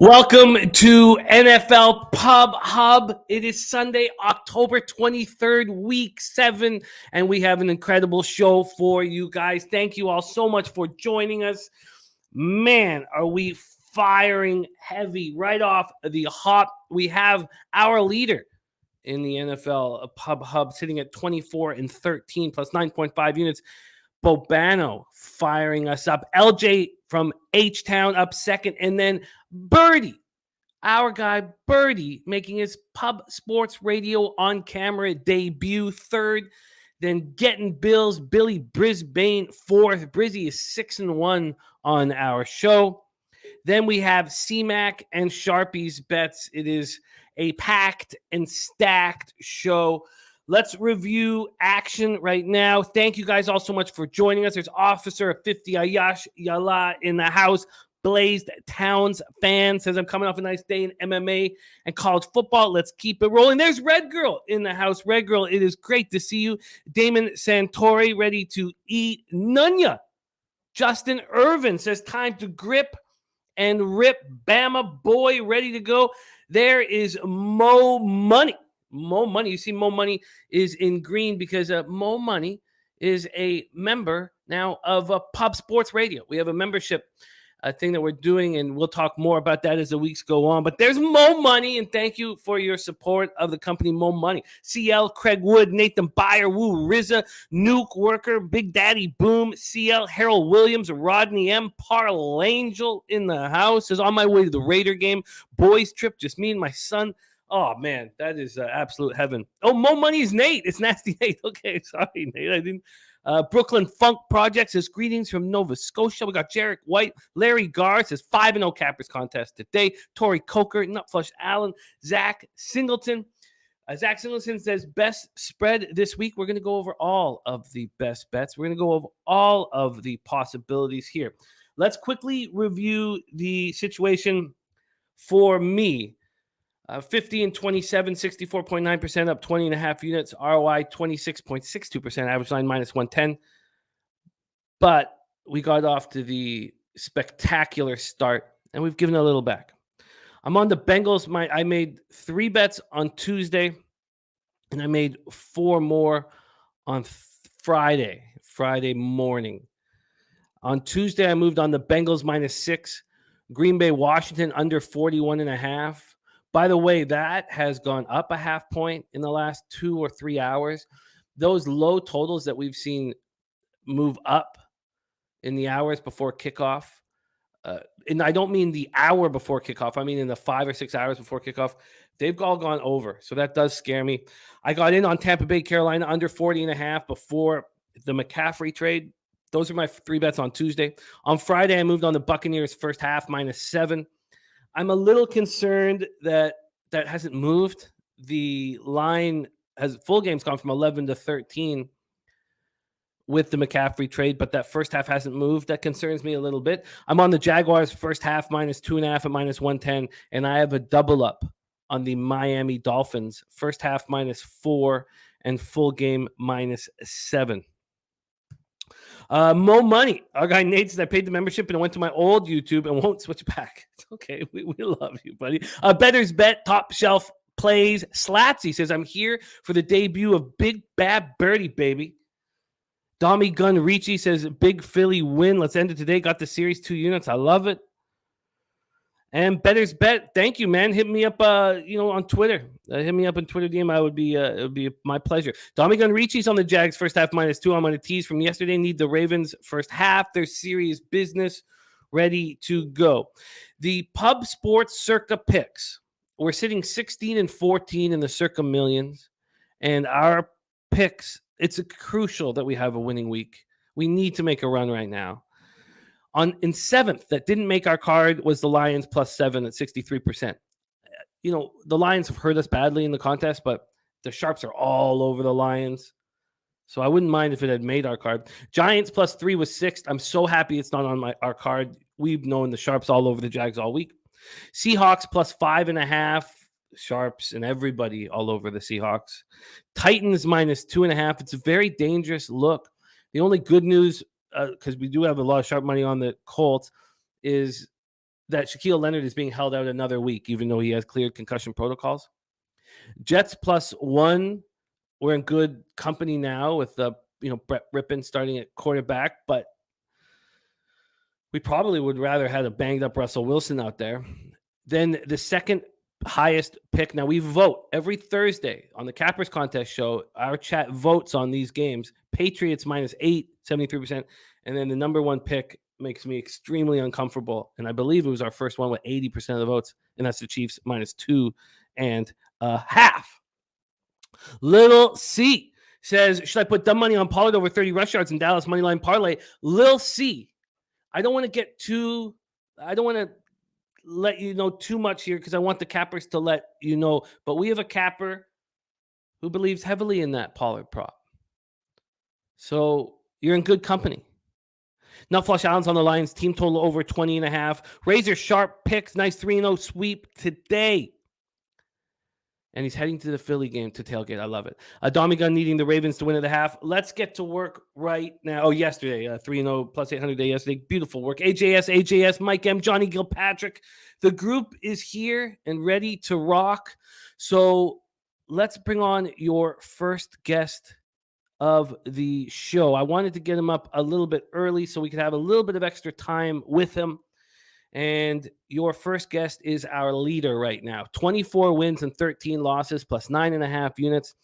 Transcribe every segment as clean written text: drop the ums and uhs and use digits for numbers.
Welcome to NFL Pub Hub. It is Sunday, October 23rd, week 7, and we have an incredible show for you guys. Thank you all so much for joining us. Man, are we firing heavy right off the hop. We have our leader in the NFL Pub Hub sitting at 24-13 plus 9.5 units. Bobano firing us up. LJ from H-Town up second. And then Birdie, our guy Birdie, making his Pub Sports Radio on camera debut third. Then Getting Bills, Billy Brisbane fourth. Brizzy is 6-1 on our show. Then we have C-Mac and Sharpie's bets. It is a packed and stacked show. Let's review action right now. Thank you guys all so much for joining us. There's Officer of 50 Ayash Yala in the house. Blazed Towns fan says, I'm coming off a nice day in MMA and college football. Let's keep it rolling. There's Red Girl in the house. Red Girl, it is great to see you. Damon Santori ready to eat Nunya. Justin Irvin says, time to grip and rip. Bama boy ready to go. There is Mo Money. Mo Money. You see, Mo Money is in green because Mo Money is a member now of Pub Sports Radio. We have a membership thing that we're doing, and we'll talk more about that as the weeks go on. But there's Mo Money, and thank you for your support of the company Mo Money. CL, Craig Wood, Nathan Byer, Woo, RZA, Nuke Worker, Big Daddy Boom, CL, Harold Williams, Rodney M, Parlangel in the house. Is on my way to the Raider game. Boys trip, just me and my son. Oh, man, that is absolute heaven. Oh, Mo Money is Nate. It's Nasty Nate. Okay, sorry, Nate. I didn't. Brooklyn Funk Project says, greetings from Nova Scotia. We got Jarek White. Larry Garr says, 5-0 Cappers contest today. Tori Coker, Nutflush Allen. Zach Singleton. Zach Singleton says, best spread this week. We're going to go over all of the best bets. We're going to go over all of the possibilities here. Let's quickly review the situation for me. 50 and 27, 64.9%, up 20.5 units. ROI 26.62%, average line minus 110. But we got off to the spectacular start, and we've given a little back. I'm on the Bengals. I made 3 bets on Tuesday, and I made 4 more on Friday morning. On Tuesday, I moved on the Bengals minus 6. Green Bay, Washington under 41.5. By the way, that has gone up a half point in the last 2 or 3 hours. Those low totals that we've seen move up in the hours before kickoff, and I don't mean the hour before kickoff. I mean in the 5 or 6 hours before kickoff, they've all gone over. So that does scare me. I got in on Tampa Bay, Carolina under 40.5 before the McCaffrey trade. Those are my 3 bets on Tuesday. On Friday, I moved on the Buccaneers first half minus 7. I'm a little concerned that hasn't moved. The line has full games gone from 11 to 13 with the McCaffrey trade, but that first half hasn't moved. That concerns me a little bit. I'm on the Jaguars first half minus 2.5 at minus 110, and I have a double up on the Miami Dolphins first half minus 4 and full game minus 7. Mo Money. Our guy Nate says, I paid the membership and I went to my old YouTube and won't switch back. It's okay. We love you, buddy. Better's Bet, Top Shelf Plays. Slatsy says, I'm here for the debut of Big Bad Birdie, baby. Dommy Gun Ricci says, Big Philly win. Let's end it today. Got the series 2 units. I love it. And Better's Bet, thank you, man. Hit me up, on Twitter. Hit me up on Twitter DM. It would be my pleasure. Dommy Gun Ricci's on the Jags first half minus 2. I'm on a tease from yesterday. Need the Ravens first half. They're serious business, ready to go. The Pub Sports Circa picks. We're sitting 16-14 in the Circa Millions, and our picks. It's crucial that we have a winning week. We need to make a run right now. In 7th, that didn't make our card, was the Lions plus 7 at 63%. The Lions have hurt us badly in the contest, but the Sharps are all over the Lions. So I wouldn't mind if it had made our card. Giants plus 3 was 6th. I'm so happy it's not on our card. We've known the Sharps all over the Jags all week. Seahawks plus 5.5. Sharps and everybody all over the Seahawks. Titans minus 2.5. It's a very dangerous look. The only good news, because we do have a lot of sharp money on the Colts, is that Shaquille Leonard is being held out another week, even though he has cleared concussion protocols. Jets +1. We're in good company now with Brett Rippon starting at quarterback, but we probably would rather have a banged up Russell Wilson out there. Then the second highest pick. Now we vote every Thursday on the Cappers Contest show. Our chat votes on these games. Patriots -8, 73%. And then the number one pick makes me extremely uncomfortable. And I believe it was our first one with 80% of the votes. And that's the Chiefs -2.5. Little C says, should I put dumb money on Pollard over 30 rush yards in Dallas moneyline parlay? Lil C. I don't want to let you know too much here because I want the cappers to let you know. But we have a capper who believes heavily in that Pollard prop. So you're in good company. Now Flush Allen's on the Lions. Team total over 20.5. Razor sharp picks. Nice 3-0 sweep today. And he's heading to the Philly game to tailgate. I love it. Dommy Gun needing the Ravens to win at the half. Let's get to work right now. Oh, yesterday, 3-0 plus 800 day yesterday. Beautiful work. AJS, Mike M, Johnny Gilpatrick. The group is here and ready to rock. So let's bring on your first guest of the show. I wanted to get him up a little bit early so we could have a little bit of extra time with him. And your first guest is our leader right now. 24 wins and 13 losses plus 9.5 units.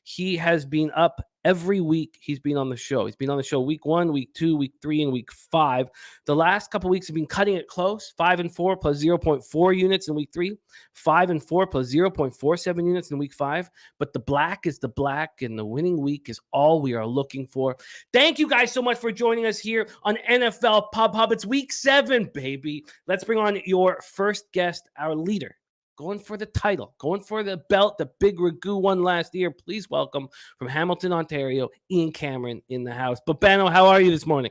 He has been up every week. He's been on the show. He's been on the show week 1, week 2, week 3, and week 5. The last couple of weeks have been cutting it close. 5-4 plus 0.4 units in week 3. 5-4 plus 0.47 units in week 5. But the black is the black, and the winning week is all we are looking for. Thank you guys so much for joining us here on NFL Pub Hub. It's week 7, baby. Let's bring on your first guest, our leader. Going for the title, going for the belt, the big Ragu won last year. Please welcome from Hamilton, Ontario, Ian Cameron in the house. Babano, how are you this morning?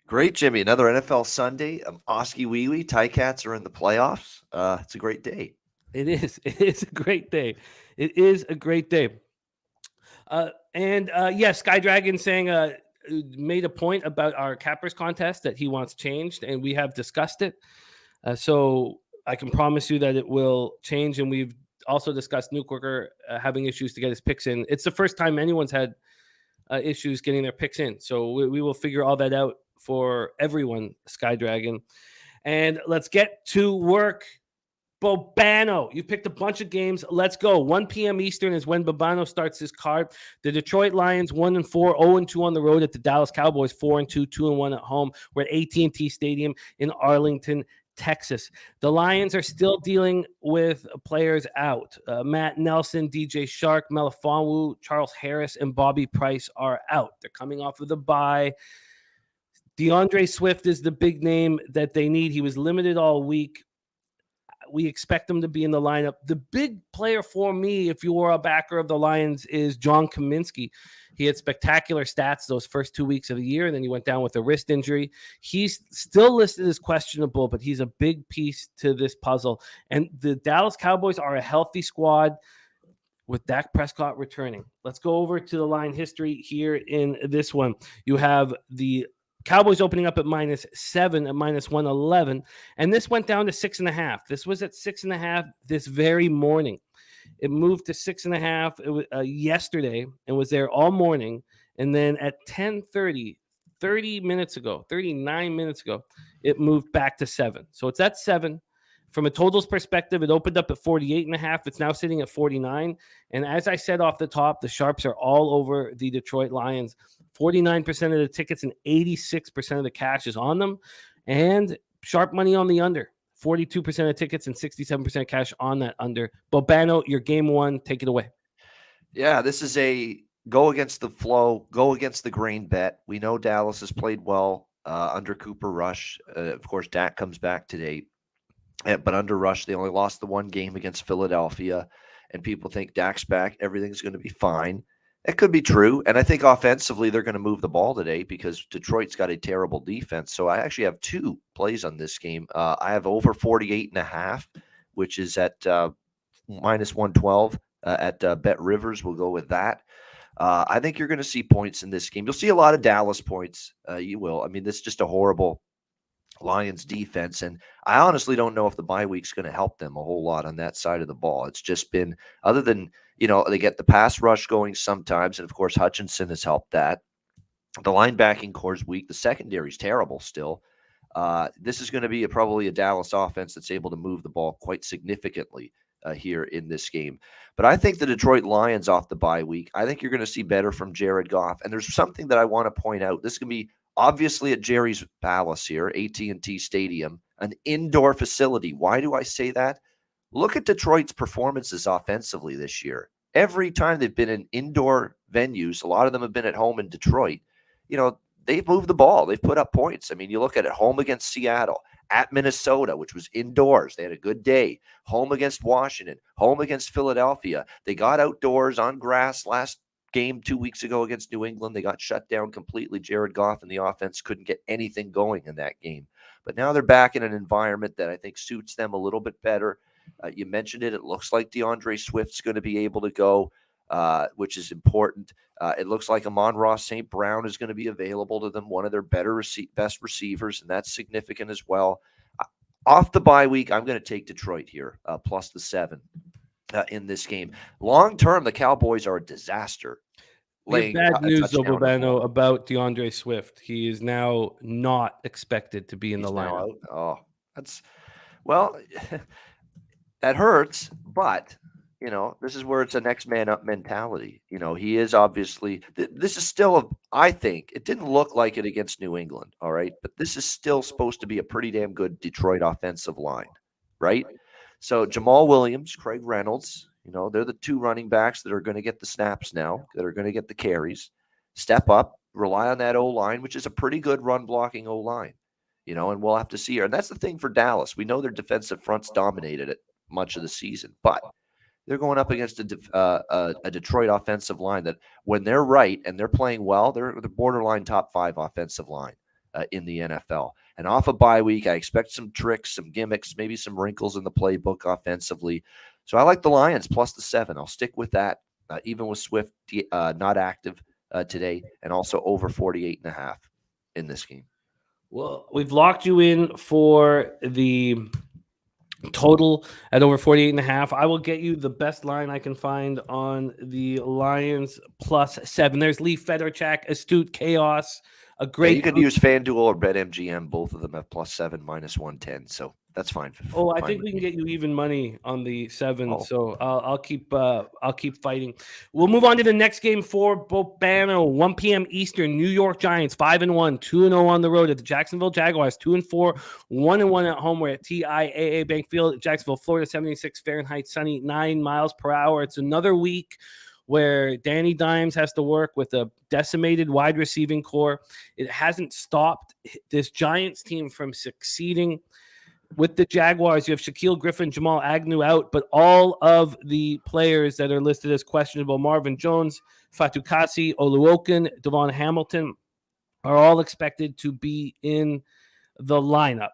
Great, Jimmy. Another NFL Sunday. Oski Wee Wee. Ticats are in the playoffs. It's a great day. It is. It is a great day. It is a great day. Sky Dragon saying made a point about our Cappers contest that he wants changed, and we have discussed it. So I can promise you that it will change, and we've also discussed Newkirker having issues to get his picks in. It's the first time anyone's had issues getting their picks in, so we will figure all that out for everyone, Sky Dragon. And let's get to work. Babano, you picked a bunch of games. Let's go. 1 p.m. Eastern is when Babano starts his card. The Detroit Lions 1-4, 0-2 on the road at the Dallas Cowboys 4-2, 2-1 at home. We're at AT&T Stadium in Arlington, Texas. The Lions are still dealing with players out. Matt Nelson, DJ Shark, Melifonwu, Charles Harris, and Bobby Price are out. They're coming off of the bye. DeAndre Swift is the big name that they need. He was limited all week. We expect him to be in the lineup. The big player for me, if you were a backer of the Lions, is John Kaminsky. He had spectacular stats those first 2 weeks of the year, and then he went down with a wrist injury. He's still listed as questionable, but he's a big piece to this puzzle. And the Dallas Cowboys are a healthy squad with Dak Prescott returning. Let's go over to the line history here in this one. You have the Cowboys opening up at -7 at -111, and this went down to 6.5. This was at 6.5 this very morning. It moved to 6.5 it was, yesterday and was there all morning. And then at 10:30, 39 minutes ago, it moved back to 7. So it's at 7. From a totals perspective, it opened up at 48.5. It's now sitting at 49. And as I said off the top, the sharps are all over the Detroit Lions. 49% of the tickets and 86% of the cash is on them. And sharp money on the under. 42% of tickets and 67% cash on that under. Babano, your game 1. Take it away. Yeah, this is a go against the flow, go against the grain bet. We know Dallas has played well under Cooper Rush. Of course, Dak comes back today. But under Rush, they only lost the one game against Philadelphia. And people think Dak's back, everything's going to be fine. It could be true. And I think offensively, they're going to move the ball today because Detroit's got a terrible defense. So I actually have 2 plays on this game. I have over 48.5, which is at -112 at Bet Rivers. We'll go with that. I think you're going to see points in this game. You'll see a lot of Dallas points. You will. I mean, this is just a horrible Lions defense. And I honestly don't know if the bye week's going to help them a whole lot on that side of the ball. It's just been, other than, they get the pass rush going sometimes. And of course, Hutchinson has helped that. The linebacking core's weak. The secondary's terrible still. This is going to be probably a Dallas offense that's able to move the ball quite significantly here in this game. But I think the Detroit Lions off the bye week, I think you're going to see better from Jared Goff. And there's something that I want to point out. This can be obviously at Jerry's Palace here, AT&T Stadium, an indoor facility. Why do I say that? Look at Detroit's performances offensively this year. Every time they've been in indoor venues, a lot of them have been at home in Detroit. They've moved the ball. They've put up points. I mean, you look at it, home against Seattle, at Minnesota, which was indoors. They had a good day. Home against Washington, home against Philadelphia. They got outdoors on grass last game 2 weeks ago against New England. They got shut down completely. Jared Goff and the offense couldn't get anything going in that game. But now they're back in an environment that I think suits them a little bit better. You mentioned it. It looks like DeAndre Swift's going to be able to go, which is important. It looks like Amon-Ra St. Brown is going to be available to them, one of their best receivers, and that's significant as well. Off the bye week, I'm going to take Detroit here, plus the 7 in this game. Long term, the Cowboys are a disaster. We have bad news, Bobano, about DeAndre Swift. He is now not expected to be in the lineup. Oh, that hurts, but this is where it's a next man up mentality. He is obviously, this is still, I think, it didn't look like it against New England, all right? But this is still supposed to be a pretty damn good Detroit offensive line, right? So Jamal Williams, Craig Reynolds, they're the 2 running backs that are going to get the snaps now, that are going to get the carries. Step up, rely on that O-line, which is a pretty good run-blocking O-line, and we'll have to see here. And that's the thing for Dallas. We know their defensive fronts dominated it much of the season, but they're going up against a Detroit offensive line that, when they're right and they're playing well, they're the borderline top 5 offensive line in the NFL. And off a bye week, I expect some tricks, some gimmicks, maybe some wrinkles in the playbook offensively. So I like the Lions plus the 7. I'll stick with that, even with Swift not active today, and also over 48.5 in this game. Well, we've locked you in for the total at over 48.5. I will get you the best line I can find on the Lions plus 7. There's Lee Federchak, Astute Chaos, a great. You can use FanDuel or BetMGM. Both of them have plus 7, minus 110. So that's fine. I think we can get you even money on the 7. Oh. So I'll keep fighting. We'll move on to the next game for Bobano. 1 p.m. Eastern. New York Giants 5-1, 2-0 on the road at the Jacksonville Jaguars. 2-4, 1-1 at home. We're at TIAA Bank Field, Jacksonville, Florida. 76 Fahrenheit, sunny, 9 miles per hour. It's another week where Danny Dimes has to work with a decimated wide receiving core. It hasn't stopped this Giants team from succeeding. With the Jaguars, you have Shaquille Griffin, Jamal Agnew out, but all of the players that are listed as questionable, Marvin Jones, Fatukasi, Oluokun, Devon Hamilton, are all expected to be in the lineup.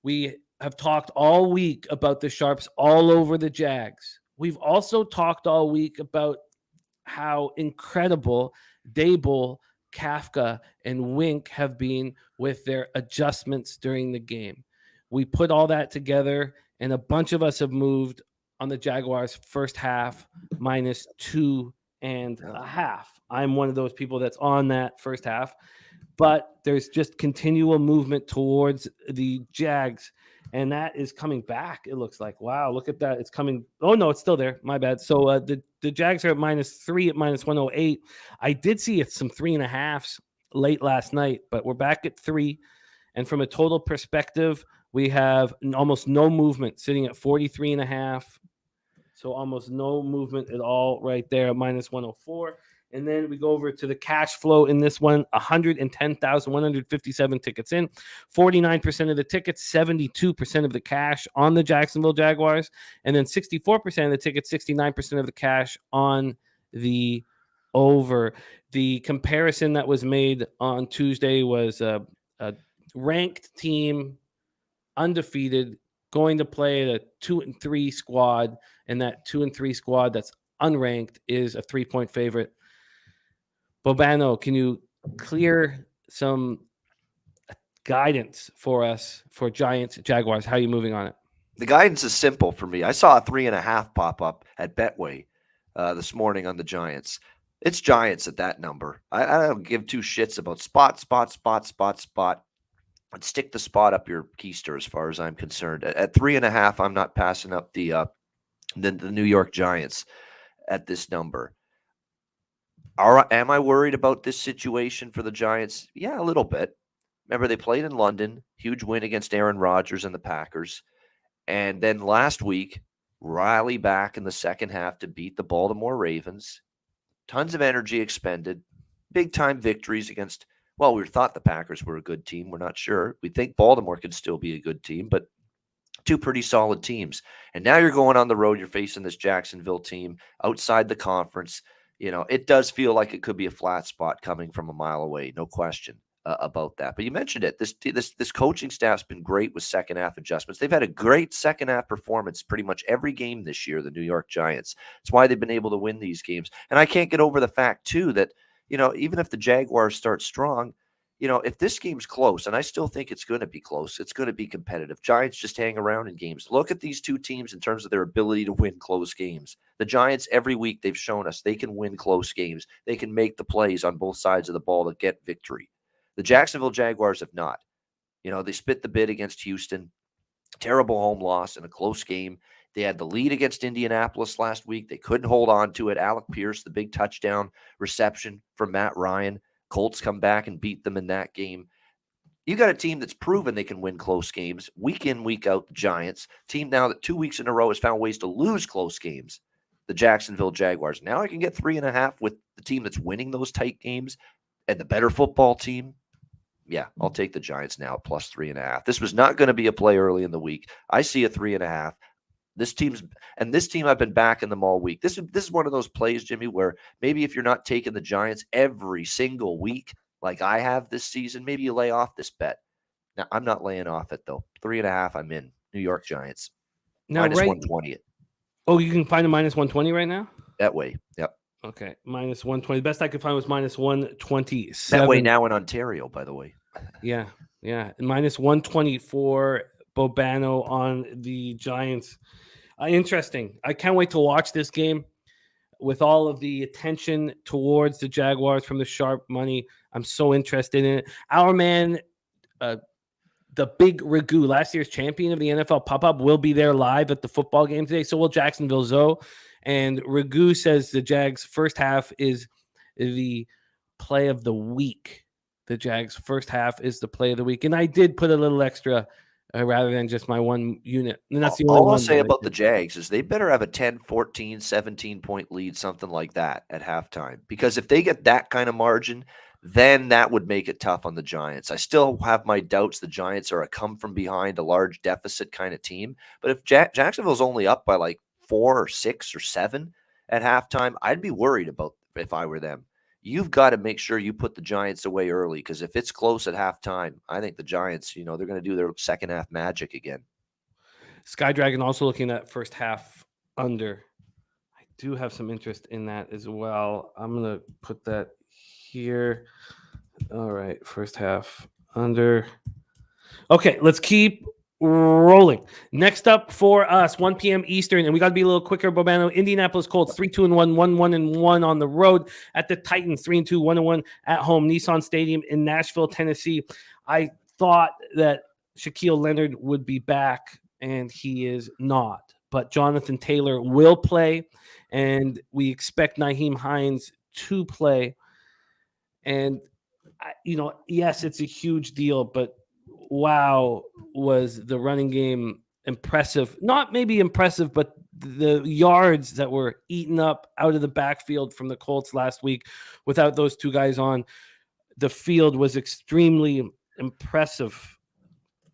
We have talked all week about the Sharps all over the Jags. We've also talked all week about how incredible Daboll, Kafka, and Wink have been with their adjustments during the game. We put all that together, and a bunch of us have moved on the Jaguars first half minus 2.5. I'm one of those people that's on that first half, but there's just continual movement towards the Jags, and that is coming back. It looks like, wow, look at that. It's coming. Oh, no, it's still there. My bad. So the Jags are at minus 3 at minus 108. I did see some 3.5s late last night, but we're back at 3. And from a total perspective, we have almost no movement, sitting at 43.5. So almost no movement at all right there at minus 104. And then we go over to the cash flow in this one, 110,157 tickets in, 49% of the tickets, 72% of the cash on the Jacksonville Jaguars, and then 64% of the tickets, 69% of the cash on the over. The comparison that was made on Tuesday was a ranked team, undefeated, going to play a 2-3 squad, and that 2-3 squad that's unranked is a 3-point favorite. Bobano, can you clear some guidance for us for Giants, Jaguars. How are you moving on it? The guidance is simple for me. I saw a 3.5 pop up at Betway this morning on the Giants. It's Giants at that number. I don't give two shits about spot. I'd stick the spot up your keister as far as I'm concerned. At 3.5, I'm not passing up the New York Giants at this number. Am I worried about this situation for the Giants? Yeah, a little bit. Remember, they played in London, huge win against Aaron Rodgers and the Packers. And then last week, rally back in the second half to beat the Baltimore Ravens. Tons of energy expended. Big-time victories against, well, we thought the Packers were a good team. We're not sure. We think Baltimore could still be a good team, but two pretty solid teams. And now you're going on the road. You're facing this Jacksonville team outside the conference. You know, it does feel like it could be a flat spot coming from a mile away. No question about that. But you mentioned it. This coaching staff's been great with second half adjustments. They've had a great second half performance pretty much every game this year, the New York Giants. It's why they've been able to win these games. And I can't get over the fact, too, that, you know, even if the Jaguars start strong, you know, if this game's close, and I still think it's going to be close, it's going to be competitive. Giants just hang around in games. Look at these two teams in terms of their ability to win close games. The Giants, every week, they've shown us they can win close games. They can make the plays on both sides of the ball to get victory. The Jacksonville Jaguars have not. You know, they spit the bid against Houston. Terrible home loss in a close game. They had the lead against Indianapolis last week. They couldn't hold on to it. Alec Pierce, the big touchdown reception from Matt Ryan. Colts come back and beat them in that game. You got a team that's proven they can win close games week in, week out. The Giants, team now that 2 weeks in a row has found ways to lose close games. The Jacksonville Jaguars. Now I can get 3.5 with the team that's winning those tight games and the better football team. Yeah, I'll take the Giants now plus 3.5. This was not going to be a play early in the week. I see a 3.5. This team I've been backing them all week. This is one of those plays, Jimmy, where maybe if you're not taking the Giants every single week like I have this season, maybe you lay off this bet. Now I'm not laying off it though. 3.5. I'm in. New York Giants. Now, minus 120 it. Oh, you can find a minus 120 right now? That way. Yep. Okay. Minus 120. The best I could find was minus 127. That way now in Ontario, by the way. Yeah. Yeah. Minus 124 Bobano on the Giants. Interesting. I can't wait to watch this game with all of the attention towards the Jaguars from the sharp money. I'm so interested in it. Our man, the big Ragu, last year's champion of the NFL Pop-Up, will be there live at the football game today. So will Jacksonville Zoe. And Ragu says the Jags' first half is the play of the week. The Jags' first half is the play of the week. And I did put a little extra rather than just my one unit. And that's the only all I'll one say about the Jags is they better have a 10, 14, 17-point lead, something like that at halftime. Because if they get that kind of margin, then that would make it tough on the Giants. I still have my doubts the Giants are a come-from-behind, a large deficit kind of team. But if Jacksonville's only up by like 4 or 6 or 7 at halftime, I'd be worried about if I were them. You've got to make sure you put the Giants away early because if it's close at halftime, I think the Giants, they're going to do their second half magic again. Sky Dragon also looking at first half under. I do have some interest in that as well. I'm going to put that here. All right, first half under. Okay, let's keep rolling. Next up for us, 1 p.m. Eastern, and we got to be a little quicker, Bobano. Indianapolis Colts 3-2-1, 1-1-1 on the road at the Titans, 3-2, 1-1 at home. Nissan Stadium in Nashville, Tennessee. I thought that Shaquille Leonard would be back, and he is not. But Jonathan Taylor will play, and we expect Nyheim Hines to play. And, yes, it's a huge deal, but wow, was the running game impressive. Not maybe impressive, but the yards that were eaten up out of the backfield from the Colts last week without those two guys on the field was extremely impressive.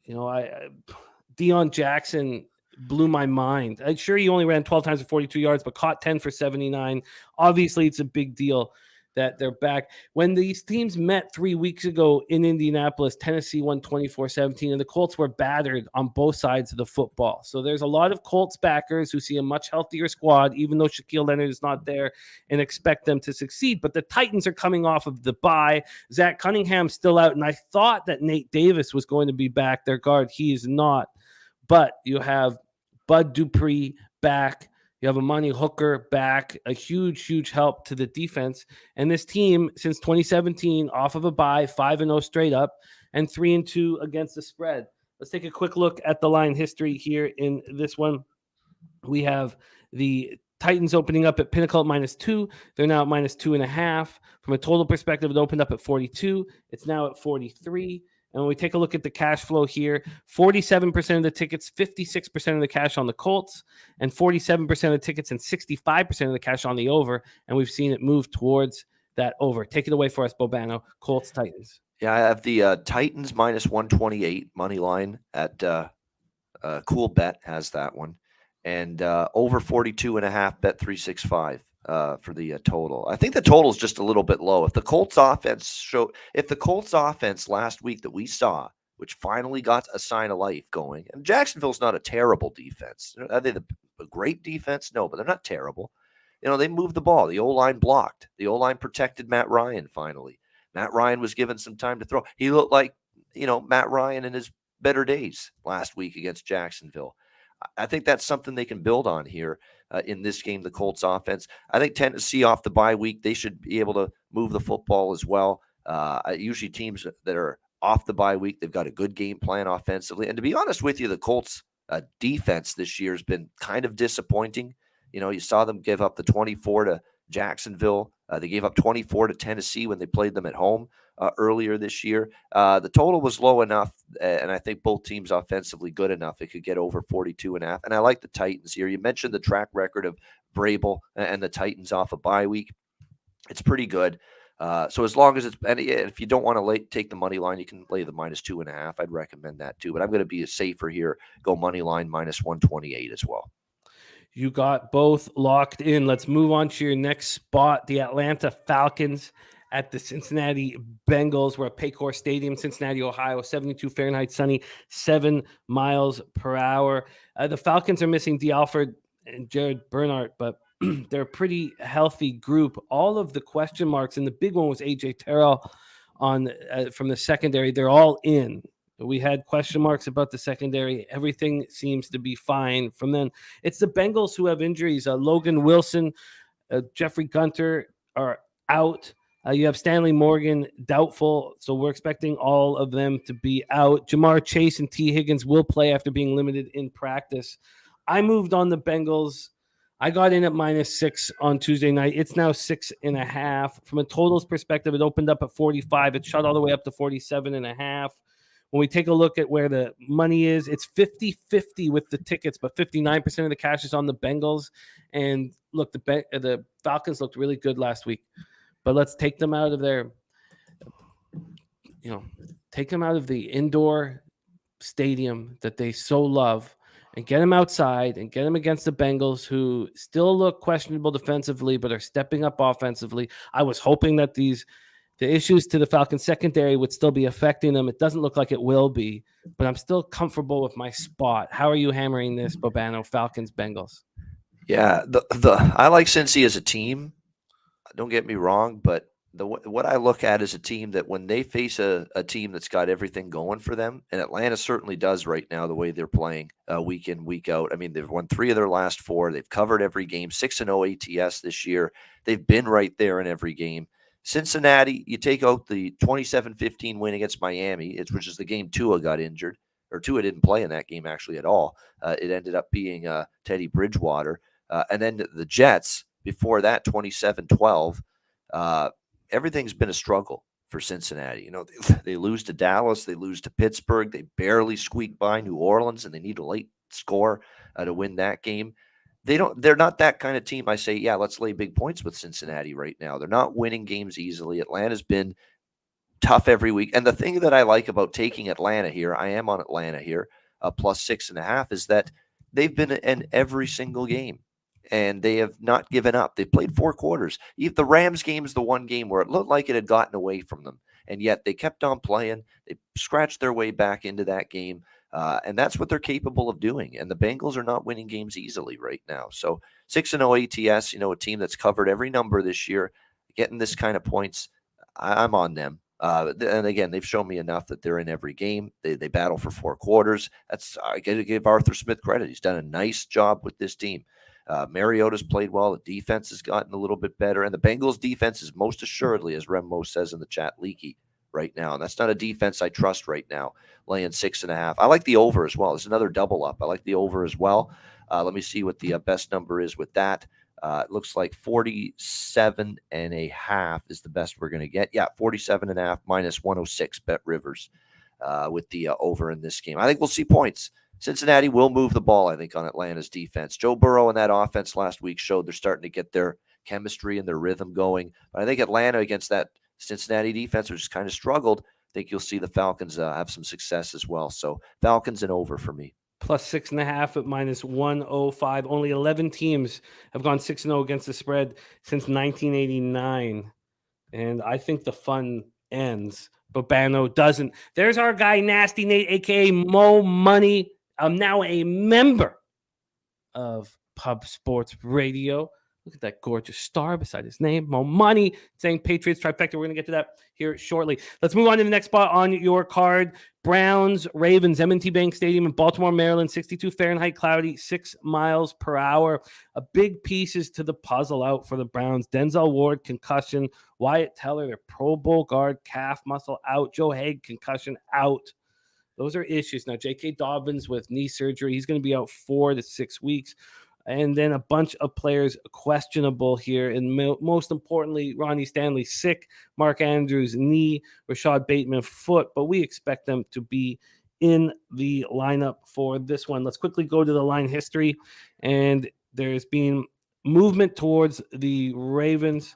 Deion Jackson blew my mind. I'm sure he only ran 12 times for 42 yards, but caught 10 for 79. Obviously, it's a big deal that they're back. When these teams met 3 weeks ago in Indianapolis, Tennessee won 24-17, and the Colts were battered on both sides of the football. So there's a lot of Colts backers who see a much healthier squad, even though Shaquille Leonard is not there, and expect them to succeed. But the Titans are coming off of the bye. Zach Cunningham's still out, and I thought that Nate Davis was going to be back, their guard. He is not. But you have Bud Dupree back. You have Amani Hooker back, a huge help to the defense. And this team, since 2017, off of a bye, 5-0 straight up, and 3-2 against the spread. Let's take a quick look at the line history here in this one. We have the Titans opening up at Pinnacle at -2. They're now at -2.5. From a total perspective, it opened up at 42. It's now at 43. And when we take a look at the cash flow here, 47% of the tickets, 56% of the cash on the Colts, and 47% of the tickets and 65% of the cash on the over. And we've seen it move towards that over. Take it away for us, Bobano. Colts, Titans. Yeah, I have the Titans -128 money line at Cool Bet has that one. And over 42.5, Bet 365 for the total. I think the total is just a little bit low. If the Colts offense last week that we saw, which finally got a sign of life going, and Jacksonville's not a terrible defense. Are they a great defense? No, but they're not terrible. They moved the ball. The O-line blocked. The O-line protected Matt Ryan finally. Matt Ryan was given some time to throw. He looked like, Matt Ryan in his better days last week against Jacksonville. I think that's something they can build on here in this game, the Colts offense. I think Tennessee off the bye week, they should be able to move the football as well. Usually teams that are off the bye week, they've got a good game plan offensively. And to be honest with you, the Colts defense this year has been kind of disappointing. You saw them give up the 24 to Jacksonville. They gave up 24 to Tennessee when they played them at home earlier this year. The total was low enough, and I think both teams offensively good enough. It could get over 42.5. And I like the Titans here. You mentioned the track record of Vrabel and the Titans off a bye week. It's pretty good. So as long as and if you don't want to take the money line, you can lay the -2.5. I'd recommend that too. But I'm going to be safer here. Go money line -128 as well. You got both locked in. Let's move on to your next spot. The Atlanta Falcons at the Cincinnati Bengals. We're at Paycor Stadium, Cincinnati, Ohio, 72 Fahrenheit, sunny, 7 miles per hour. The Falcons are missing D'Alford and Jared Bernhardt, but they're a pretty healthy group. All of the question marks, and the big one was A.J. Terrell from the secondary. They're all in. We had question marks about the secondary. Everything seems to be fine from then. It's the Bengals who have injuries. Logan Wilson, Jeffrey Gunter are out. You have Stanley Morgan doubtful, so we're expecting all of them to be out. Jamar Chase and T. Higgins will play after being limited in practice. I moved on the Bengals. I got in at -6 on Tuesday night. It's now 6.5. From a totals perspective, it opened up at 45. It shot all the way up to 47.5. When we take a look at where the money is, it's 50-50 with the tickets, but 59% of the cash is on the Bengals. And look, the Falcons looked really good last week. But let's take them out of their, take them out of the indoor stadium that they so love and get them outside and get them against the Bengals, who still look questionable defensively, but are stepping up offensively. I was hoping that the issues to the Falcons secondary would still be affecting them. It doesn't look like it will be, but I'm still comfortable with my spot. How are you hammering this, Bobano? Falcons, Bengals. Yeah, I like Cincy as a team. Don't get me wrong, but what I look at is a team that when they face a team that's got everything going for them, and Atlanta certainly does right now, the way they're playing week in, week out. I mean, they've won 3 of their last 4. They've covered every game, 6-0 ATS this year. They've been right there in every game. Cincinnati, you take out the 27-15 win against Miami, which is the game Tua got injured, or Tua didn't play in that game actually at all. It ended up being Teddy Bridgewater. And then the Jets, before that, 27-12. Everything's been a struggle for Cincinnati. They lose to Dallas, they lose to Pittsburgh, they barely squeak by New Orleans, and they need a late score to win that game. They're not that kind of team. I say, yeah, let's lay big points with Cincinnati right now. They're not winning games easily. Atlanta's been tough every week. And the thing that I like about taking Atlanta here, I am on Atlanta here, plus 6.5, is that they've been in every single game. and they have not given up. They played 4 quarters. The Rams game is the one game where it looked like it had gotten away from them, and yet they kept on playing. They scratched their way back into that game, and that's what they're capable of doing. And the Bengals are not winning games easily right now. So 6-0 ATS, a team that's covered every number this year, getting this kind of points, I'm on them. And again, they've shown me enough that they're in every game. They battle for 4 quarters. I got to give Arthur Smith credit. He's done a nice job with this team. Mariota's played well. The defense has gotten a little bit better, and the Bengals' defense is most assuredly, as Remmo says in the chat, leaky right now. And that's not a defense I trust right now. Laying 6.5. I like the over as well. It's another double up. I like the over as well. Let me see what the best number is with that. It looks like 47.5 is the best we're going to get. Yeah, 47.5 minus 106. Bet Rivers with the over in this game. I think we'll see points. Cincinnati will move the ball, I think, on Atlanta's defense. Joe Burrow and that offense last week showed they're starting to get their chemistry and their rhythm going. But I think Atlanta against that Cincinnati defense, which kind of struggled, I think you'll see the Falcons have some success as well. So Falcons and over for me. Plus 6.5 at minus 105. Only 11 teams have gone 6-0 against the spread since 1989. And I think the fun ends. Bobano doesn't. There's our guy, Nasty Nate, a.k.a. Mo Money. I'm now a member of Pub Sports Radio. Look at that gorgeous star beside his name. Mo Money saying Patriots trifecta. We're going to get to that here shortly. Let's move on to the next spot on your card. Browns, Ravens, M&T Bank Stadium in Baltimore, Maryland, 62 Fahrenheit, cloudy, 6 miles per hour. A big pieces to the puzzle out for the Browns. Denzel Ward, concussion. Wyatt Teller, their Pro Bowl guard, calf muscle out. Joe Haig, concussion out. Those are issues. Now, J.K. Dobbins with knee surgery. He's going to be out 4 to 6 weeks. And then a bunch of players questionable here. And most importantly, Ronnie Stanley sick, Mark Andrews knee, Rashad Bateman foot. But we expect them to be in the lineup for this one. Let's quickly go to the line history. And there's been movement towards the Ravens.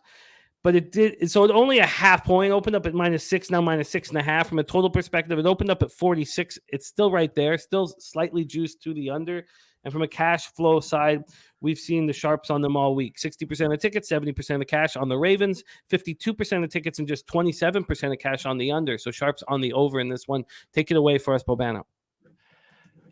But it did, so it only a half point, opened up at -6, now -6.5. From a total perspective, it opened up at 46. It's still right there, still slightly juiced to the under. And from a cash flow side, we've seen the sharps on them all week. 60% of tickets, 70% of the cash on the Ravens, 52% of tickets, and just 27% of cash on the under. So sharps on the over in this one. Take it away for us, Bobano.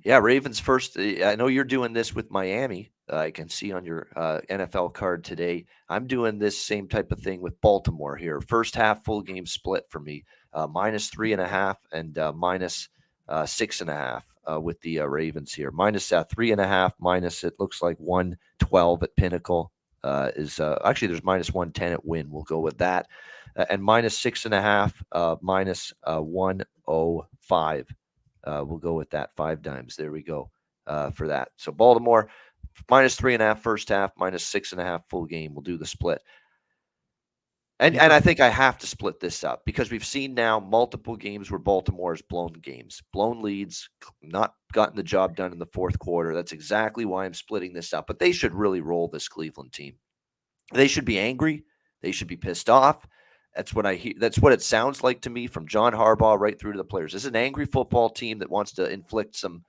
Yeah, Ravens first. I know you're doing this with Miami. I can see on your NFL card today. I'm doing this same type of thing with Baltimore here. First half full game split for me, -3.5 and minus 6.5 with the Ravens here. Minus 3.5, minus it looks like 112 at Pinnacle is actually there's -110 at Win. We'll go with that, and -6.5, minus 105. We'll go with that 5 dimes. There we go for that. So Baltimore -3.5 first half, -6.5 full game. We'll do the split. And I think I have to split this up because we've seen now multiple games where Baltimore has blown games, blown leads, not gotten the job done in the fourth quarter. That's exactly why I'm splitting this up. But they should really roll this Cleveland team. They should be angry. They should be pissed off. That's what I hear. That's what it sounds like to me from John Harbaugh right through to the players. This is an angry football team that wants to inflict some,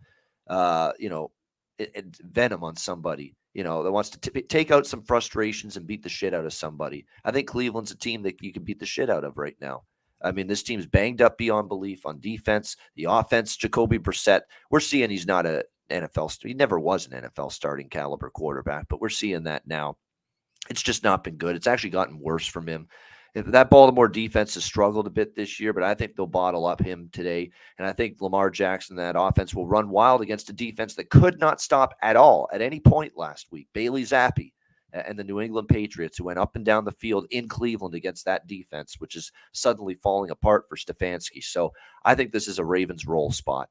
venom on somebody. That wants to take out some frustrations and beat the shit out of somebody. I think Cleveland's a team that you can beat the shit out of right now. I mean, this team's banged up beyond belief on defense. The offense, Jacoby Brissett, we're seeing he's not an NFL. He never was an NFL starting caliber quarterback, but we're seeing that now. It's just not been good. It's actually gotten worse from him. That Baltimore defense has struggled a bit this year, but I think they'll bottle up him today. And I think Lamar Jackson, that offense, will run wild against a defense that could not stop at all at any point last week. Bailey Zappi and the New England Patriots, who went up and down the field in Cleveland against that defense, which is suddenly falling apart for Stefanski. So I think this is a Ravens roll spot.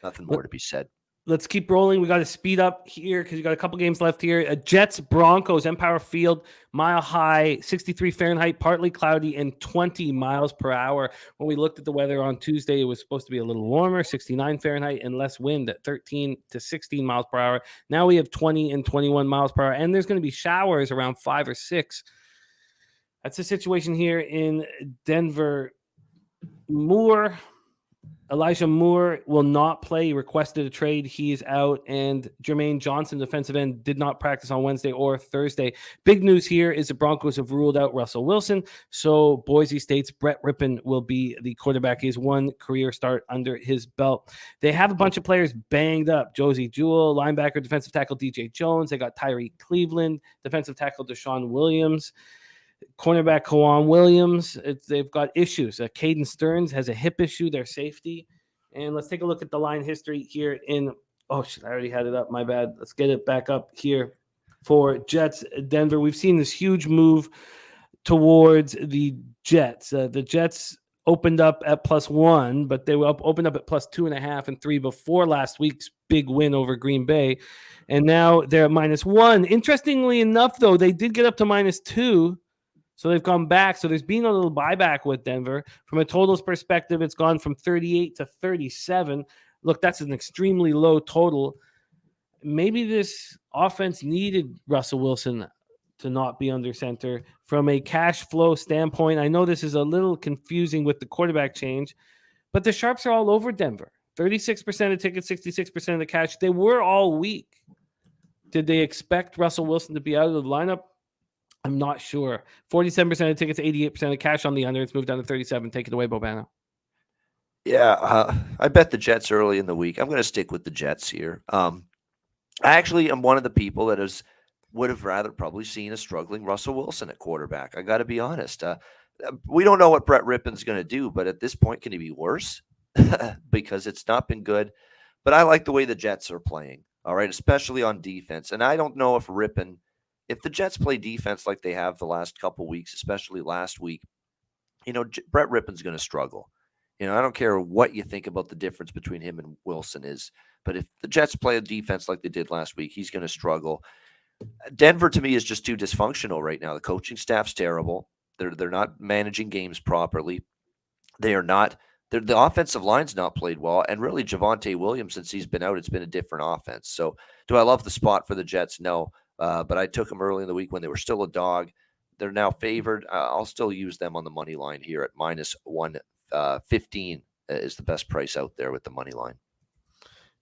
Nothing more to be said. Let's keep rolling. We got to speed up here because we got a couple games left here. Jets, Broncos, Empire Field, mile high, 63 Fahrenheit, partly cloudy, and 20 miles per hour. When we looked at the weather on Tuesday, it was supposed to be a little warmer, 69 Fahrenheit, and less wind at 13 to 16 miles per hour. Now we have 20 and 21 miles per hour, and there's going to be showers around 5 or 6. That's the situation here in Denver. Moore Elijah Moore will not play. He requested a trade. He is out. And Jermaine Johnson, defensive end, did not practice on Wednesday or Thursday. Big news here is the Broncos have ruled out Russell Wilson. So Boise State's Brett Rippon will be the quarterback. He has one career start under his belt. They have a bunch of players banged up. Josie Jewell, linebacker, defensive tackle DJ Jones. They got Tyree Cleveland, defensive tackle Deshaun Williams. Cornerback Kawan Williams, they've got issues. Caden Stearns has a hip issue, their safety. And let's take a look at the line history here in I already had it up. My bad. Let's get it back up here for Jets Denver. We've seen this huge move towards the Jets. The Jets opened up at +1, but they opened up at +2.5 and 3 before last week's big win over Green Bay. And now they're at -1. Interestingly enough, though, they did get up to -2. So they've gone back. So there's been a little buyback with Denver. From a totals perspective, it's gone from 38 to 37. Look, that's an extremely low total. Maybe this offense needed Russell Wilson to not be under center. From a cash flow standpoint, I know this is a little confusing with the quarterback change, but the Sharps are all over Denver. 36% of tickets, 66% of the cash. They were all weak. Did they expect Russell Wilson to be out of the lineup? I'm not sure. 47% of tickets, 88% of cash on the under. It's moved down to 37. Take it away, Bobano. Yeah, I bet the Jets early in the week. I'm going to stick with the Jets here. I actually am one of the people that would have rather probably seen a struggling Russell Wilson at quarterback. I got to be honest. We don't know what Brett Rippon's going to do, but at this point, can he be worse? Because it's not been good. But I like the way the Jets are playing, all right, especially on defense. And I don't know if the Jets play defense like they have the last couple weeks, especially last week, Brett Rippon's going to struggle. I don't care what you think about the difference between him and Wilson is, but if the Jets play a defense like they did last week, he's going to struggle. Denver, to me, is just too dysfunctional right now. The coaching staff's terrible. They're not managing games properly. The offensive line's not played well, and really Javonte Williams, since he's been out, it's been a different offense. So do I love the spot for the Jets? No. But I took them early in the week when they were still a dog. They're now favored. I'll still use them on the money line here at -115 is the best price out there with the money line.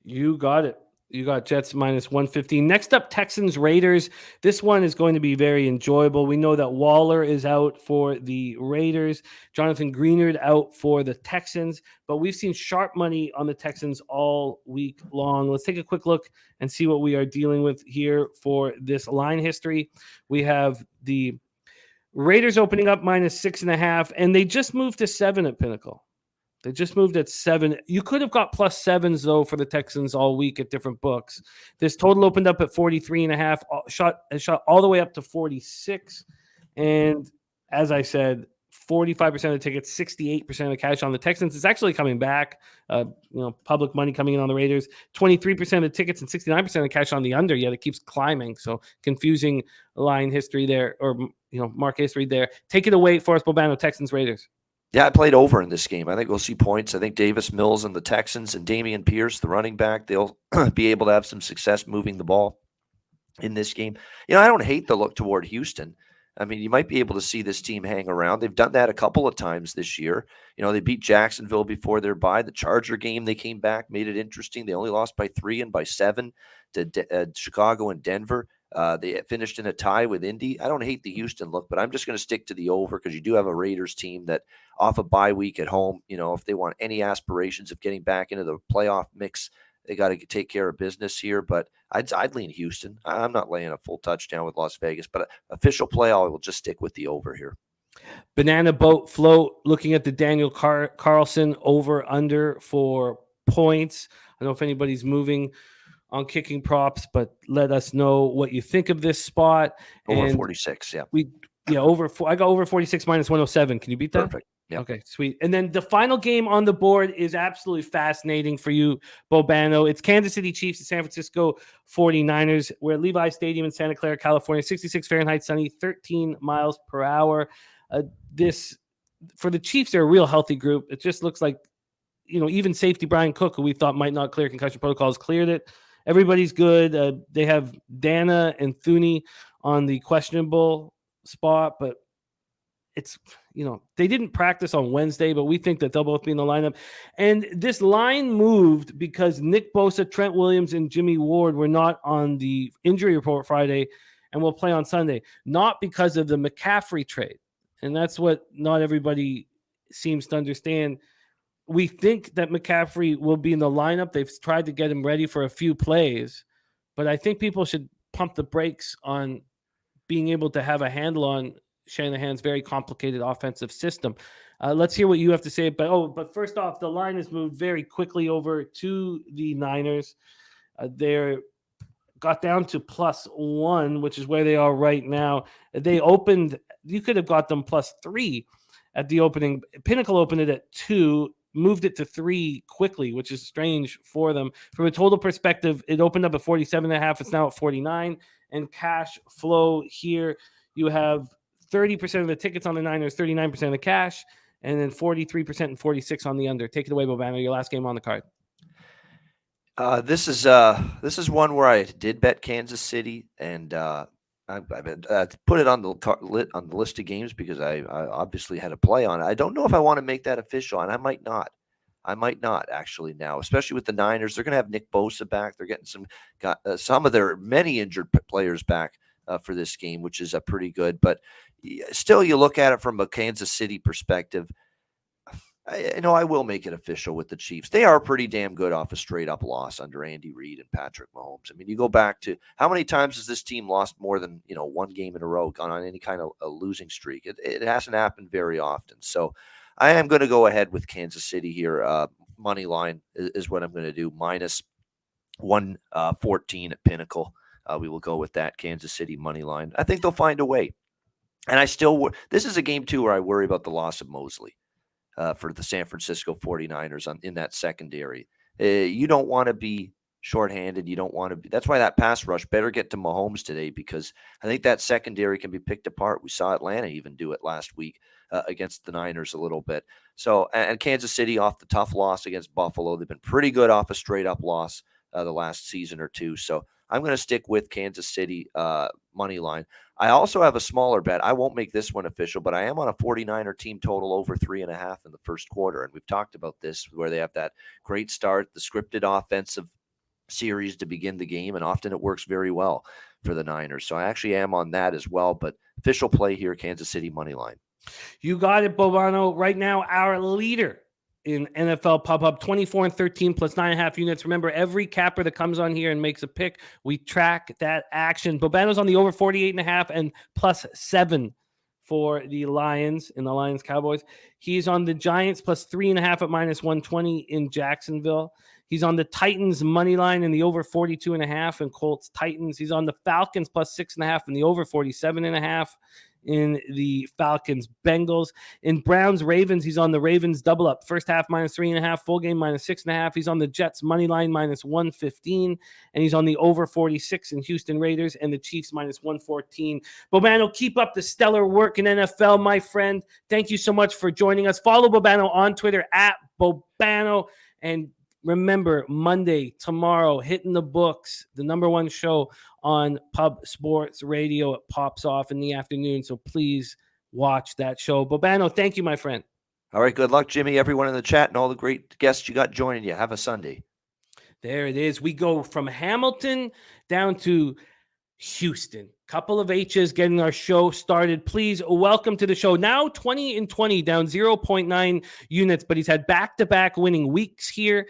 You got it. You got Jets -115. Next up, Texans Raiders. This one is going to be very enjoyable. We know that Waller is out for the Raiders, Jonathan Greenard out for the Texans, but we've seen sharp money on the Texans all week long. Let's take a quick look and see what we are dealing with here for this line history. We have the Raiders opening up -6.5, and they just moved to 7 at Pinnacle. They just moved at 7. You could have got +7s, though, for the Texans all week at different books. This total opened up at 43.5, shot all the way up to 46. And as I said, 45% of the tickets, 68% of the cash on the Texans. It's actually coming back. Public money coming in on the Raiders. 23% of the tickets and 69% of the cash on the under. Yet it keeps climbing. So confusing line history there, or mark history there. Take it away for us, Bobano. Texans Raiders. Yeah, I played over in this game. I think we'll see points. I think Davis Mills and the Texans and Damian Pierce, the running back, they'll be able to have some success moving the ball in this game. I don't hate the look toward Houston. I mean, you might be able to see this team hang around. They've done that a couple of times this year. They beat Jacksonville before their bye. The Charger game, they came back, made it interesting. They only lost by 3 and by 7 to Chicago and Denver. They finished in a tie with Indy. I don't hate the Houston look, but I'm just going to stick to the over because you do have a Raiders team that off a bye week at home, if they want any aspirations of getting back into the playoff mix, they got to take care of business here. But I'd lean Houston. I'm not laying a full touchdown with Las Vegas, but official play, I will just stick with the over here. Banana Boat Float, looking at the Daniel Carlson over under for points. I don't know if anybody's moving on kicking props, but let us know what you think of this spot. Over 46, yeah. I got over 46 -107. Can you beat that? Perfect. Yep. Okay, sweet. And then the final game on the board is absolutely fascinating for you, Bobano. It's Kansas City Chiefs and San Francisco 49ers. We're at Levi Stadium in Santa Clara, California. 66 Fahrenheit, sunny, 13 miles per hour. For the Chiefs, they're a real healthy group. It just looks like, even safety Brian Cook, who we thought might not clear concussion protocols, cleared it. Everybody's good. They have Dana and Thuney on the questionable spot, but it's, they didn't practice on Wednesday, but we think that they'll both be in the lineup. And this line moved because Nick Bosa, Trent Williams, and Jimmy Ward were not on the injury report Friday and will play on Sunday, not because of the McCaffrey trade. And that's what not everybody seems to understand. We think that McCaffrey will be in the lineup. They've tried to get him ready for a few plays, but I think people should pump the brakes on being able to have a handle on Shanahan's very complicated offensive system. Let's hear what you have to say. But first off, the line has moved very quickly over to the Niners. They're got down to +1, which is where they are right now. They opened, you could have got them +3 at the opening. Pinnacle opened it at 2, moved it to 3 quickly, which is strange for them. From a total perspective, it opened up at 47.5. It's now at 49. And cash flow here, you have 30% of the tickets on the Niners, 39% of the cash, and then 43% and 46% on the under. Take it away, Bobano, your last game on the card. This is one where I did bet Kansas City, and I put it on the list of games because I obviously had a play on it. I don't know if I want to make that official, and I might not. Actually now, especially with the Niners. They're going to have Nick Bosa back. They're getting some of their many injured players back for this game, which is pretty good. But still, you look at it from a Kansas City perspective. I will make it official with the Chiefs. They are pretty damn good off a straight-up loss under Andy Reid and Patrick Mahomes. I mean, you go back to how many times has this team lost more than one game in a row, gone on any kind of a losing streak? It hasn't happened very often. So I am going to go ahead with Kansas City here. Money line is what I'm going to do. -114 at Pinnacle. We will go with that Kansas City money line. I think they'll find a way. And this is a game too where I worry about the loss of Mosley. For the San Francisco 49ers in that secondary. You don't want to be shorthanded. You don't want to be. That's why that pass rush better get to Mahomes today, because I think that secondary can be picked apart. We saw Atlanta even do it last week against the Niners a little bit. So, and Kansas City off the tough loss against Buffalo. They've been pretty good off a straight-up loss the last season or two. So I'm going to stick with Kansas City money line. I also have a smaller bet. I won't make this one official, but I am on a 49er team total over 3.5 in the first quarter. And we've talked about this, where they have that great start, the scripted offensive series to begin the game, and often it works very well for the Niners. So I actually am on that as well, but official play here, Kansas City money line. You got it, Bobano. Right now, our leader in NFL Pub Hub, 24-13 plus 9.5 units. Remember, every capper that comes on here and makes a pick, we track that action. Bobano's on the over 48.5 and +7 for the Lions in the Lions Cowboys. He's on the Giants +3.5 at -120 in Jacksonville. He's on the Titans money line in the over 42.5 and Colts Titans. He's on the Falcons +6.5 and the over 47.5 in the Falcons Bengals. In Browns Ravens, he's on the Ravens double up. First half -3.5, full game -6.5. He's on the Jets money line -115, and he's on the over 46 in Houston Raiders and the Chiefs -114. Bobano, keep up the stellar work in NFL, my friend. Thank you so much for joining us. Follow Bobano on Twitter at Bobano, and remember, Monday, tomorrow, hitting the books, the #1 show on Pub Sports Radio. It pops off in the afternoon, so please watch that show. Bobano, thank you, my friend. All right, good luck, Jimmy, everyone in the chat, and all the great guests you got joining you. Have a Sunday. There it is. We go from Hamilton down to Houston. Couple of H's getting our show started. Please welcome to the show. Now 20-20, down 0.9 units, but he's had back-to-back winning weeks here,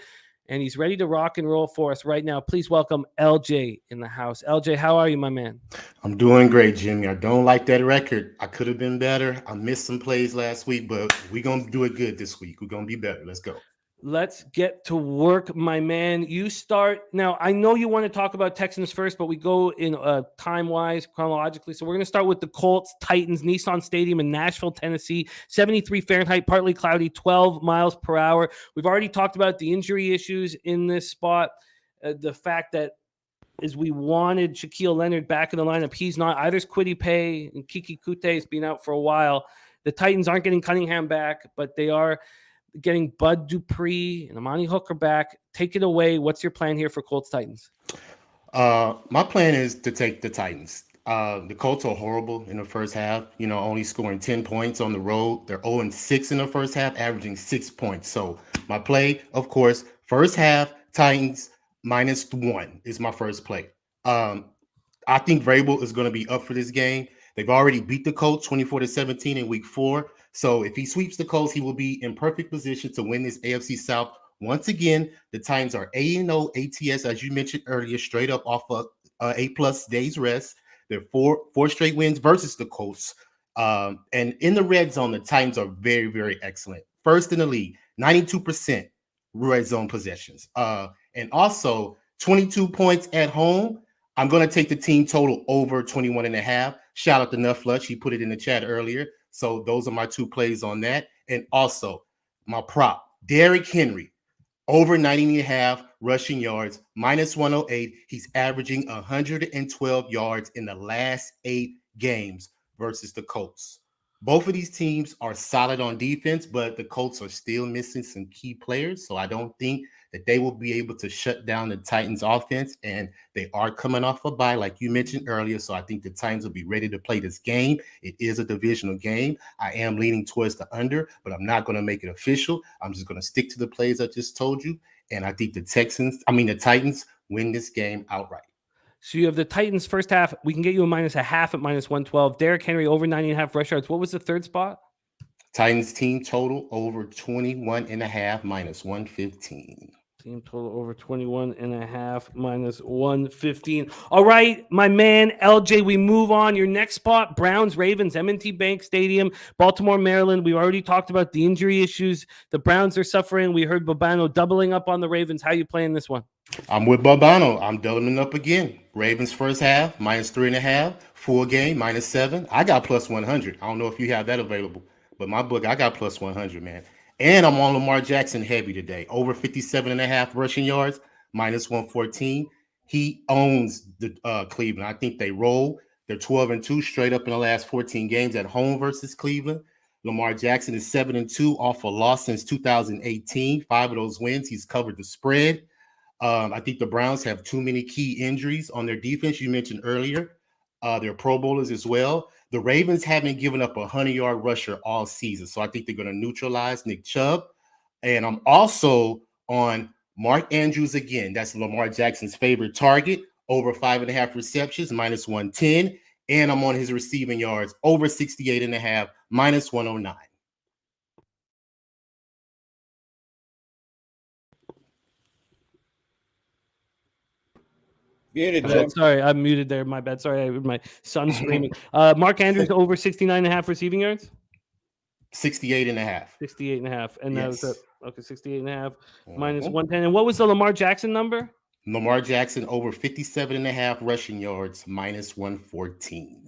and he's ready to rock and roll for us right now. Please welcome LJ in the house. LJ, how are you, my man? I'm doing great, Jimmy. I don't like that record. I could have been better. I missed some plays last week, but we're going to do it good this week. We're going to be better. Let's go. Let's get to work, my man. You start. Now, I know you want to talk about Texans first, but we go in time-wise, chronologically. So we're going to start with the Colts, Titans, Nissan Stadium in Nashville, Tennessee. 73 Fahrenheit, partly cloudy, 12 miles per hour. We've already talked about the injury issues in this spot. The fact that is we wanted Shaquille Leonard back in the lineup. He's not. Either's Kwity Paye and Kiki Kute has been out for a while. The Titans aren't getting Cunningham back, but they are getting Bud Dupree and Amani Hooker back. Take it away. What's your plan here for Colts Titans? My plan is to take the Titans. The Colts are horrible in the first half, only scoring 10 points on the road. They're 0-6 in the first half, averaging 6 points. So my play, of course, first half, Titans -1 is my first play. I think Vrabel is going to be up for this game. They've already beat the Colts 24-17 in week 4. So if he sweeps the Colts, he will be in perfect position to win this AFC South. Once again, the Titans are 8-0 ATS, as you mentioned earlier, straight up off of 8+ days rest. They're four straight wins versus the Colts. And in the red zone, the Titans are very, very excellent. First in the league, 92% red zone possessions. And also 22 points at home. I'm going to take the team total over 21.5. Shout out to Nuff Lutch. He put it in the chat earlier. So those are my 2 plays on that. And also my prop, Derrick Henry, over 90.5 rushing yards, -108. He's averaging 112 yards in the last 8 games versus the Colts. Both of these teams are solid on defense, but the Colts are still missing some key players. So I don't think that they will be able to shut down the Titans offense. And they are coming off a bye, like you mentioned earlier. So I think the Titans will be ready to play this game. It is a divisional game. I am leaning towards the under, but I'm not going to make it official. I'm just going to stick to the plays I just told you. And I think the Titans win this game outright. So you have the Titans first half. We can get you a -0.5 at -112. Derrick Henry over 90.5 rush yards. What was the third spot? Titans team total over 21.5 -115. Team total over 21.5 -115. All right, my man, LJ, we move on. Your next spot, Browns, Ravens, M&T Bank Stadium, Baltimore, Maryland. We already talked about the injury issues. The Browns are suffering. We heard Bobano doubling up on the Ravens. How you playing this one? I'm with Bobano. I'm doubling up again. Ravens first half, -3.5. Full game, -7. I got +100. I don't know if you have that available, but my book, I got +100, man. And I'm on Lamar Jackson heavy today. Over 57.5 rushing yards, -114. He owns the Cleveland. I think they roll. They're 12-2 straight up in the last 14 games at home versus Cleveland. Lamar Jackson is 7-2 off a loss since 2018. 5 of those wins, he's covered the spread. I think the Browns have too many key injuries on their defense. You mentioned earlier. They're Pro Bowlers as well. The Ravens haven't given up a 100-yard rusher all season, so I think they're going to neutralize Nick Chubb. And I'm also on Mark Andrews again. That's Lamar Jackson's favorite target, over 5.5 receptions, -110. And I'm on his receiving yards, over 68.5, -109. Muted, Jim. Sorry, I'm muted there. My bad. Sorry, my son's screaming. Mark Andrews over 69.5 receiving yards. 68.5. 68.5. And that was Yes. okay, 68.5 Mhm. -110. And what was the Lamar Jackson number? Lamar Jackson over 57.5 rushing yards, -114.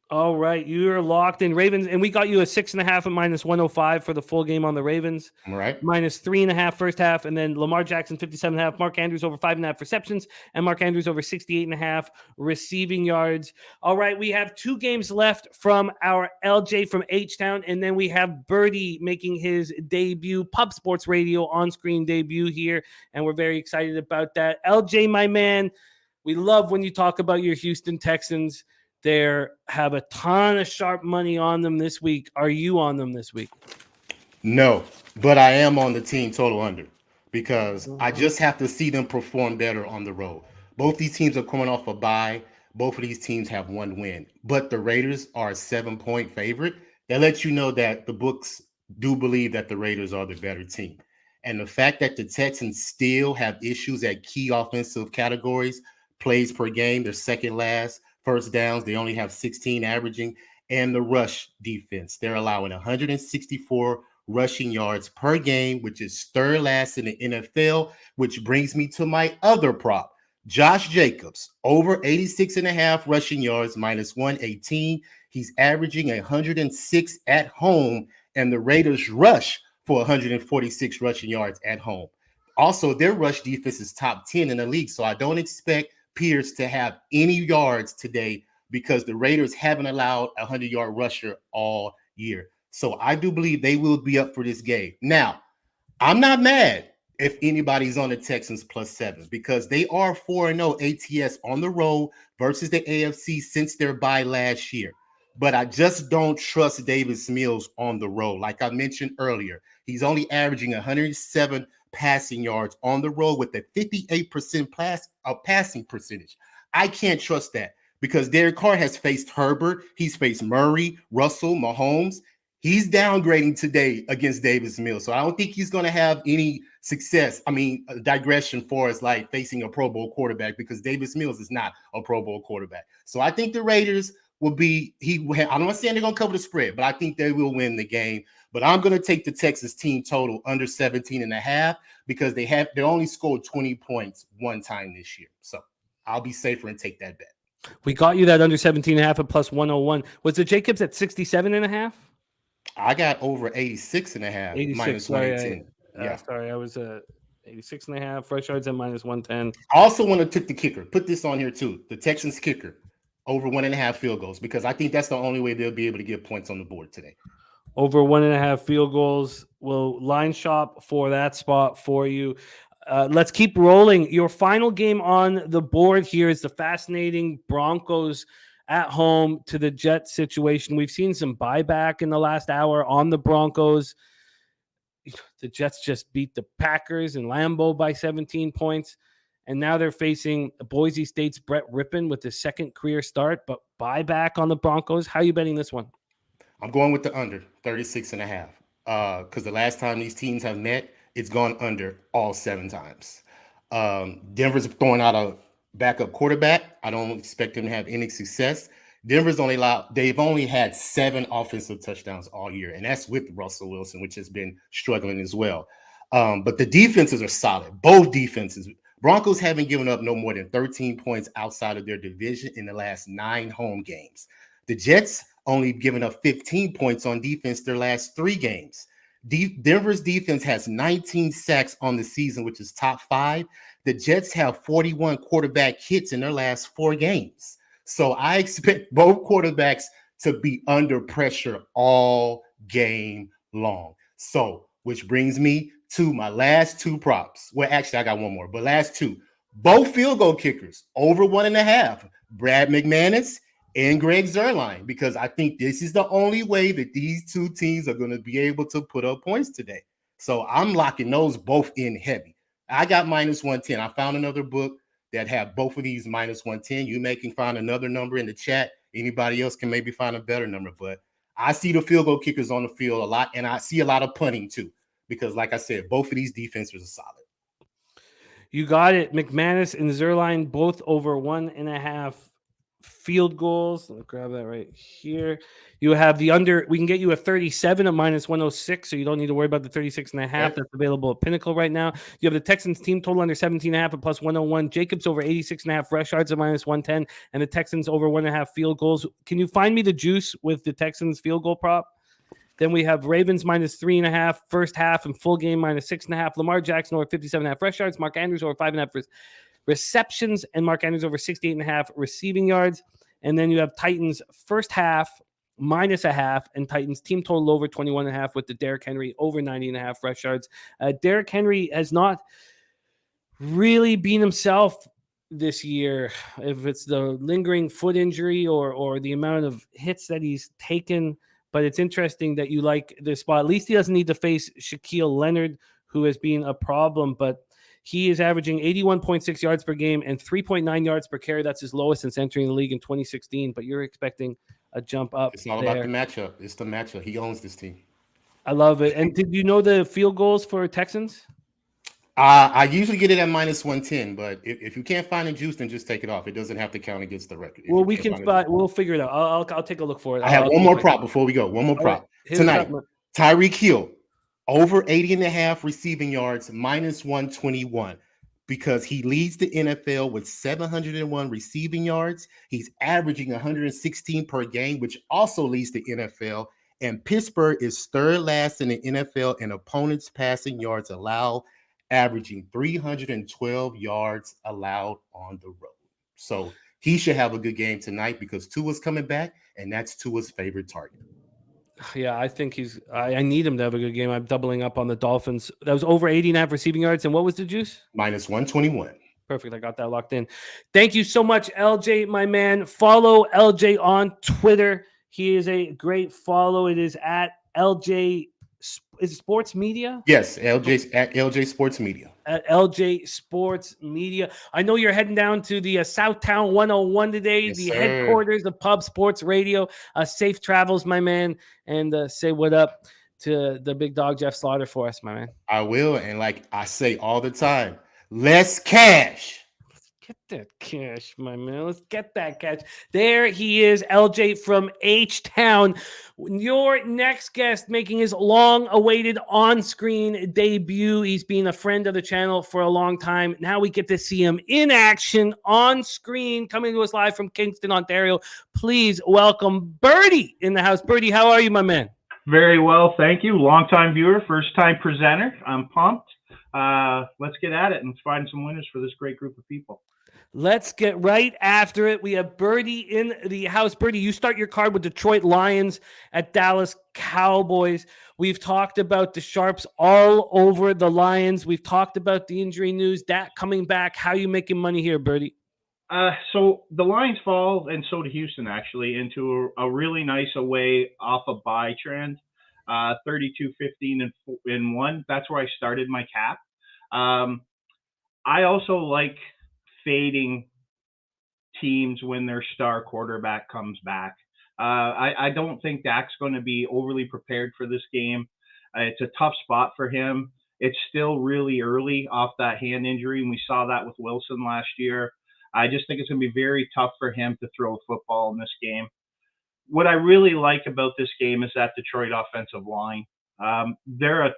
All right, you're locked in Ravens, and we got you a 6.5 at -105 for the full game on the Ravens. All right. -3.5 first half, and then Lamar Jackson 57.5, Mark Andrews over 5.5 receptions, and Mark Andrews over 68.5 receiving yards. All right, we have 2 games left from our LJ from H-Town, and then we have Birdie making his debut, Pub Sports Radio on-screen debut here, and we're very excited about that. LJ, my man, we love when you talk about your Houston Texans. They have a ton of sharp money on them this week. Are you on them this week? No, but I am on the team total under because I just have to see them perform better on the road. Both these teams are coming off a bye. Both of these teams have 1 win, but the Raiders are a 7-point favorite. That lets you know that the books do believe that the Raiders are the better team. And the fact that the Texans still have issues at key offensive categories, plays per game, they're second last. First downs, they only have 16 averaging, and the rush defense. They're allowing 164 rushing yards per game, which is third last in the NFL, which brings me to my other prop. Josh Jacobs, over 86.5 rushing yards, -118. He's averaging 106 at home, and the Raiders rush for 146 rushing yards at home. Also, their rush defense is top 10 in the league, so I don't expect Pierce to have any yards today because the Raiders haven't allowed a 100-yard rusher all year. So I do believe they will be up for this game. Now, I'm not mad if anybody's on the Texans +7 because they are 4-0 ATS on the road versus the AFC since their bye last year. But I just don't trust Davis Mills on the road. Like I mentioned earlier, he's only averaging 107 passing yards on the road with a 58% passing percentage. I can't trust that because Derek Carr has faced Herbert, he's faced Murray, Russell, Mahomes. He's downgrading today against Davis Mills. So I don't think he's going to have any success. I mean, a digression for us like facing a Pro Bowl quarterback because Davis Mills is not a Pro Bowl quarterback. So I think the Raiders will be, I'm not saying they're going to cover the spread, but I think they will win the game. But I'm going to take the Texas team total under 17.5 because they only scored 20 points one time this year. So I'll be safer and take that bet. We got you that under 17.5 at +101. Was the Jacobs at 67.5? I got over 86.5 minus 110. Sorry, I was 86.5. Fresh yards at -110. I also want to take the kicker. Put this on here too. The Texans kicker over 1.5 field goals because I think that's the only way they'll be able to get points on the board today. Over 1.5 field goals. We'll line shop for that spot for you. Let's keep rolling. Your final game on the board here is the fascinating Broncos at home to the Jets situation. We've seen some buyback in the last hour on the Broncos. The Jets just beat the Packers in Lambeau by 17 points. And now they're facing Boise State's Brett Rippon with his second career start, but buyback on the Broncos. How are you betting this one? I'm going with the under 36.5. Because the last time these teams have met, it's gone under all 7 times. Denver's throwing out a backup quarterback. I don't expect them to have any success. They've only had 7 offensive touchdowns all year, and that's with Russell Wilson, which has been struggling as well. But the defenses are solid. Both defenses. Broncos haven't given up no more than 13 points outside of their division in the last 9 home games. The Jets only given up 15 points on defense their last 3 games. Denver's defense has 19 sacks on the season, which is top 5. The Jets have 41 quarterback hits in their last 4 games. So I expect both quarterbacks to be under pressure all game long. So, which brings me to my last 2 props. Well, actually, I got one more, but last 2. Both field goal kickers over 1.5. Brad McManus and Greg Zuerlein, because I think this is the only way that these 2 teams are going to be able to put up points today. So I'm locking those both in heavy. I got -110. I found another book that have both of these -110. You may can find another number in the chat. Anybody else can maybe find a better number, but I see the field goal kickers on the field a lot, and I see a lot of punting too, because like I said, both of these defenses are solid. You got it. McManus and Zuerlein both over 1.5 field goals. Let me grab that right here. You have the under. We can get you a 37 at -106, so you don't need to worry about the 36.5. Yep. That's available at Pinnacle right now. You have the Texans team total under 17.5 at +101. Jacobs over 86.5 rush yards at -110, and the Texans over 1.5 field goals. Can you find me the juice with the Texans field goal prop? Then we have Ravens -3.5 first half and full game -6.5. Lamar Jackson over 57.5 rush yards. Mark Andrews over 5.5 receptions, and Mark Andrews over 68.5 receiving yards. And then you have Titans first half -0.5 and Titans team total over 21.5 with the Derrick Henry over 90.5 rush yards. Derrick Henry has not really been himself this year. If it's the lingering foot injury or the amount of hits that he's taken, but it's interesting that you like this spot. At least he doesn't need to face Shaquille Leonard, who has been a problem, but he is averaging 81.6 yards per game and 3.9 yards per carry. That's his lowest since entering the league in 2016, but you're expecting a jump up. It's all about the matchup. It's the matchup. He owns this team. I love it. And did you know the field goals for Texans? I usually get it at -110, but if you can't find a juice, then just take it off. It doesn't have to count against the record. Well, we'll figure it out. I'll take a look for it. I have one more prop before we go. One more prop. Tonight. Tyreek Hill, over 80.5 receiving yards, -121, because he leads the NFL with 701 receiving yards. He's averaging 116 per game, which also leads the NFL. And Pittsburgh is third last in the NFL in opponents' passing yards allowed, averaging 312 yards allowed on the road. So he should have a good game tonight because Tua's coming back, and that's Tua's favorite target. Yeah, I think I need him to have a good game. I'm doubling up on the Dolphins. That was over 80.5 receiving yards. And what was the juice? Minus 121. Perfect. I got that locked in. Thank you so much, LJ, my man. Follow LJ on Twitter. He is a great follow. It is at LJ. Is it Sports Media? Yes, LJ at LJ Sports Media. At LJ Sports Media. I know you're heading down to the Southtown 101 today, Yes, the sir. headquarters of Pub Sports Radio. Safe travels, my man, and say what up to the big dog Jeff Slaughter for us, my man. I will, and like I say all the time, less cash. Get that cash, my man. Let's get that cash. There he is, LJ from H-Town. Your next guest making his long-awaited on-screen debut. He's been a friend of the channel for a long time. Now we get to see him in action on screen, coming to us live from Kingston, Ontario. Please welcome Birdie in the house. Birdie, how are you, my man? Very well, thank you. Long-time viewer, first-time presenter. I'm pumped. Let's get at it and find some winners for this great group of people. Let's get right after it. We have Birdie in the house. Birdie, you start your card with Detroit Lions at Dallas Cowboys. We've talked about the Sharps all over the Lions. We've talked about the injury news, Dak coming back. How are you making money here, Birdie? So the Lions fall, and so did Houston, actually, into a really nice away off a bye trend. 32-15-1. That's where I started my cap. I also like fading teams when their star quarterback comes back. I don't think Dak's going to be overly prepared for this game. It's a tough spot for him. It's still really early off that hand injury, and we saw that with Wilson last year. I just think it's going to be very tough for him to throw a football in this game. What I really like about this game is that Detroit offensive line. They're a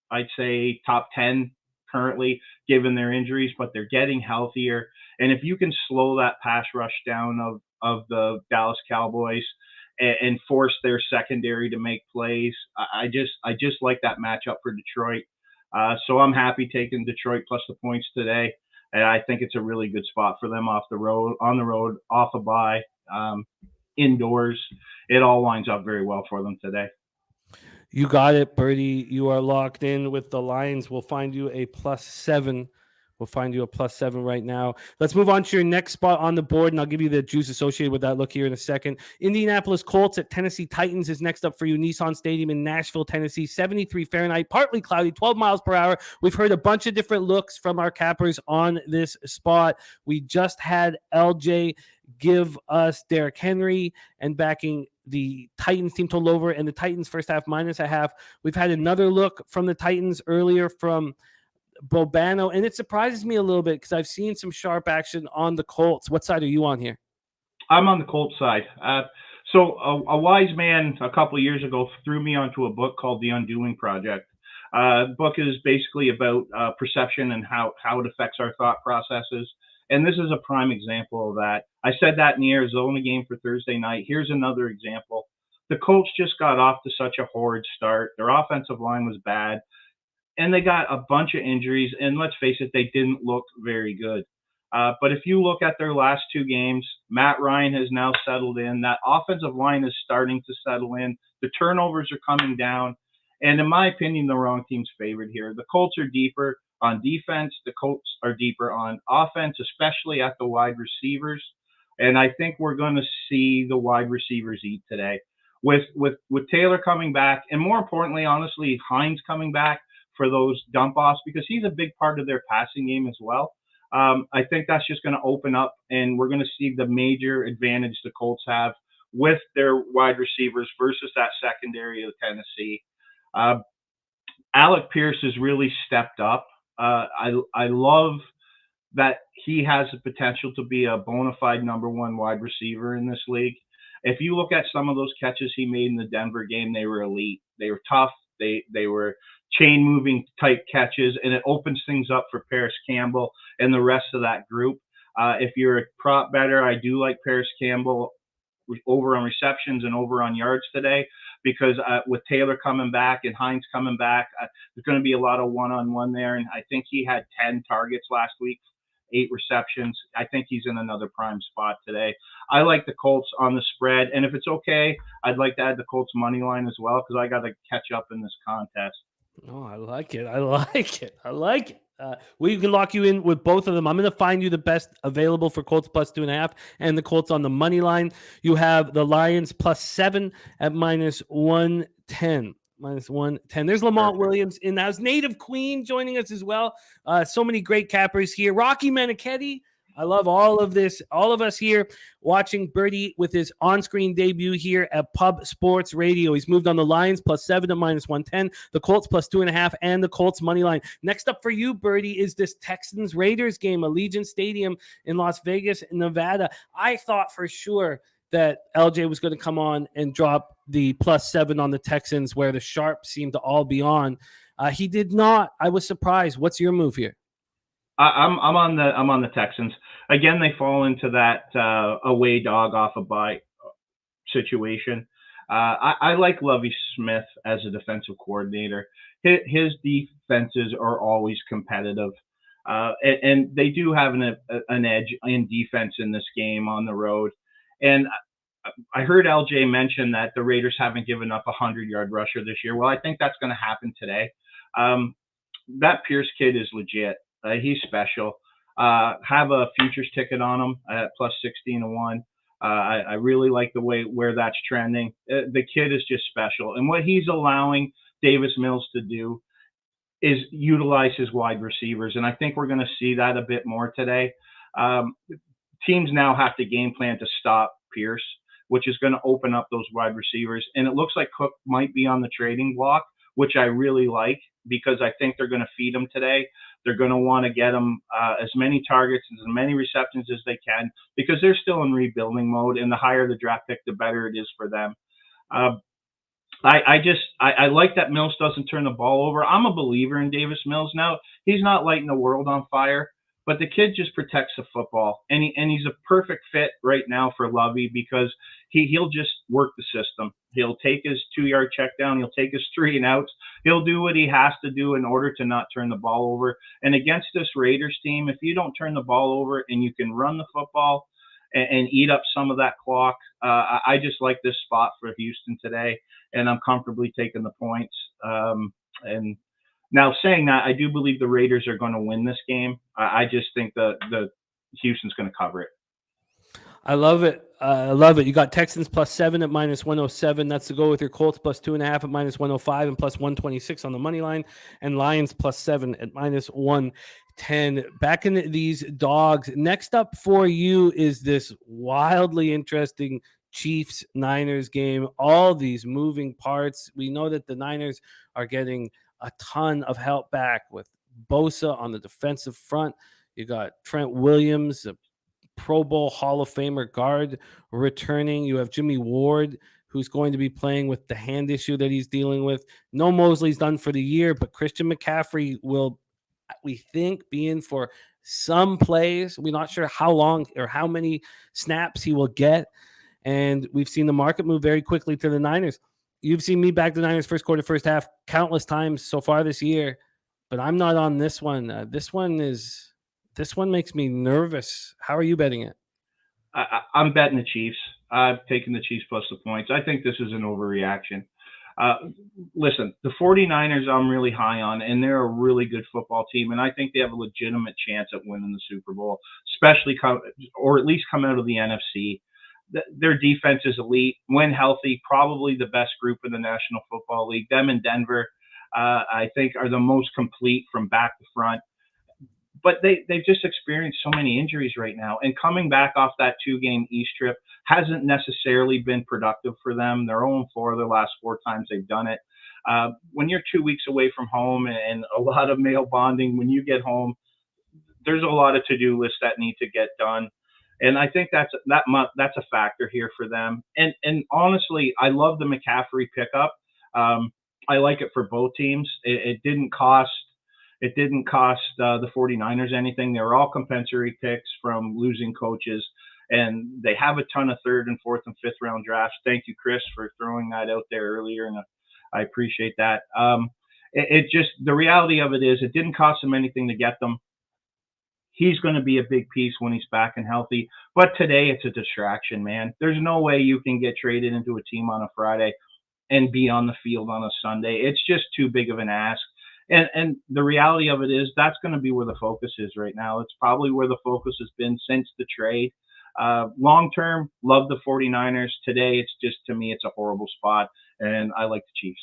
I'd say top 10 currently, given their injuries, but they're getting healthier. And if you can slow that pass rush down of the Dallas Cowboys and force their secondary to make plays, I just like that matchup for Detroit. So I'm happy taking Detroit plus the points today. And I think it's a really good spot for them on the road, off a bye, indoors. It all lines up very well for them today. You got it, Birdie. You are locked in with the Lions. We'll find you a +7. We'll find you a +7 right now. Let's move on to your next spot on the board, and I'll give you the juice associated with that look here in a second. Indianapolis Colts at Tennessee Titans is next up for you. Nissan Stadium in Nashville, Tennessee. 73 Fahrenheit, partly cloudy, 12 miles per hour. We've heard a bunch of different looks from our cappers on this spot. We just had LJ give us Derrick Henry and backing the Titans team total over, and the Titans first half -0.5. We've had another look from the Titans earlier from Bobano, and it surprises me a little bit because I've seen some sharp action on the Colts. What side are you on here? I'm on the Colts side. So a wise man a couple of years ago threw me onto a book called The Undoing Project. The book is basically about perception and how it affects our thought processes. And this is a prime example of that. I said that in the Arizona game for Thursday night. Here's another example. The Colts just got off to such a horrid start. Their offensive line was bad, and they got a bunch of injuries. And let's face it, they didn't look very good. But if you look at their last two games, Matt Ryan has now settled in. That offensive line is starting to settle in. The turnovers are coming down. And in my opinion, the wrong team's favored here. The Colts are deeper on defense. The Colts are deeper on offense, especially at the wide receivers. And I think we're going to see the wide receivers eat today. With Taylor coming back, and more importantly, honestly, Hines coming back for those dump offs, because he's a big part of their passing game as well. I think that's just going to open up, and we're going to see the major advantage the Colts have with their wide receivers versus that secondary of Tennessee. Alec Pierce has really stepped up. I love that he has the potential to be a bona fide number one wide receiver in this league. If you look at some of those catches he made in the Denver game, they were elite. They were tough. They were chain moving type catches, and it opens things up for Paris Campbell and the rest of that group. If you're a prop better, I do like Paris Campbell over on receptions and over on yards today, because with Taylor coming back and Hines coming back, there's going to be a lot of one-on-one there. And I think he had 10 targets last week 8 receptions. I think he's in another prime spot today. I like the Colts on the spread, and if it's okay, I'd like to add the Colts money line as well because I got to catch up in this contest. Oh, I like it. I like it. I like it. We can lock you in with both of them. I'm going to find you the best available for Colts plus 2.5 and the Colts on the money line. You have the Lions plus 7 at minus 110. Minus 110. There's Lamont Williams in the house. Native Queen joining us as well. So many great cappers here. Rocky Manichetti. I love all of this. All of us here watching Birdie with his on-screen debut here at Pub Sports Radio. He's moved on the Lions plus 7 to minus 110, the Colts plus 2.5, and the Colts money line. Next up for you, Birdie, is this Texans-Raiders game, Allegiant Stadium in Las Vegas, Nevada. I thought for sure that LJ was going to come on and drop the plus 7 on the Texans where the sharps seem to all be on. He did not. I was surprised. What's your move here? I'm on the Texans again. They fall into that away dog off a bye situation. I like Lovie Smith as a defensive coordinator. His defenses are always competitive, and they do have an edge in defense in this game on the road. And I heard LJ mention that the Raiders haven't given up a 100-yard rusher this year. Well, I think that's going to happen today. That Pierce kid is legit. He's special. Have a futures ticket on him at plus 16-1. I really like the way where that's trending. The kid is just special. And what he's allowing Davis Mills to do is utilize his wide receivers. And I think we're going to see that a bit more today. Teams now have to game plan to stop Pierce, which is going to open up those wide receivers. And it looks like Cook might be on the trading block, which I really like because I think they're going to feed him today. They're going to want to get him as many targets and as many receptions as they can because they're still in rebuilding mode. And the higher the draft pick, the better it is for them. I like that Mills doesn't turn the ball over. I'm a believer in Davis Mills. Now, he's not lighting the world on fire, but the kid just protects the football. And he's a perfect fit right now for Lovey because he'll just work the system. He'll take his 2-yard check down. He'll take his 3 and outs. He'll do what he has to do in order to not turn the ball over. And against this Raiders team, if you don't turn the ball over and you can run the football and eat up some of that clock, I just like this spot for Houston today, and I'm comfortably taking the points. And now saying that, I do believe the Raiders are going to win this game. I just think the Houston's going to cover it. I love it. I love it. You got Texans plus 7 at minus 107. That's to go with your Colts plus 2.5 at minus 105 and plus 126 on the money line, and Lions plus 7 at minus 110. Back in these dogs. Next up for you is this wildly interesting Chiefs Niners game. All these moving parts. We know that the Niners are getting a ton of help back with Bosa on the defensive front. You got Trent Williams, a Pro Bowl Hall of Famer guard, returning. You have Jimmy Ward, who's going to be playing with the hand issue that he's dealing with. No Mosley's done for the year, but Christian McCaffrey will, we think, be in for some plays. We're not sure how long or how many snaps he will get. And we've seen the market move very quickly to the Niners. You've seen me back the Niners first quarter, first half countless times so far this year, but I'm not on this one. This one makes me nervous. How are you betting it? I'm betting the Chiefs. I've taken the Chiefs plus the points. I think this is an overreaction. Listen, the 49ers I'm really high on, and they're a really good football team, and I think they have a legitimate chance at winning the Super Bowl, especially or at least come out of the NFC. Their defense is elite. When healthy, probably the best group in the National Football League. Them and Denver, I think, are the most complete from back to front. But they've just experienced so many injuries right now. And coming back off that 2-game East trip hasn't necessarily been productive for them. They're 0-4 the last 4 times they've done it. When you're 2 weeks away from home and a lot of male bonding, when you get home, there's a lot of to-do lists that need to get done. And I think that's a factor here for them. And honestly, I love the McCaffrey pickup. I like it for both teams. It didn't cost the 49ers anything. They were all compensatory picks from losing coaches, and they have a ton of 3rd and 4th and 5th round drafts. Thank you, Chris, for throwing that out there earlier, and I appreciate that. It just, the reality of it is it didn't cost them anything to get them. He's going to be a big piece when he's back and healthy. But today it's a distraction, man. There's no way you can get traded into a team on a Friday and be on the field on a Sunday. It's just too big of an ask. And the reality of it is that's going to be where the focus is right now. It's probably where the focus has been since the trade. Long term, love the 49ers. Today, it's just, to me, it's a horrible spot, and I like the Chiefs.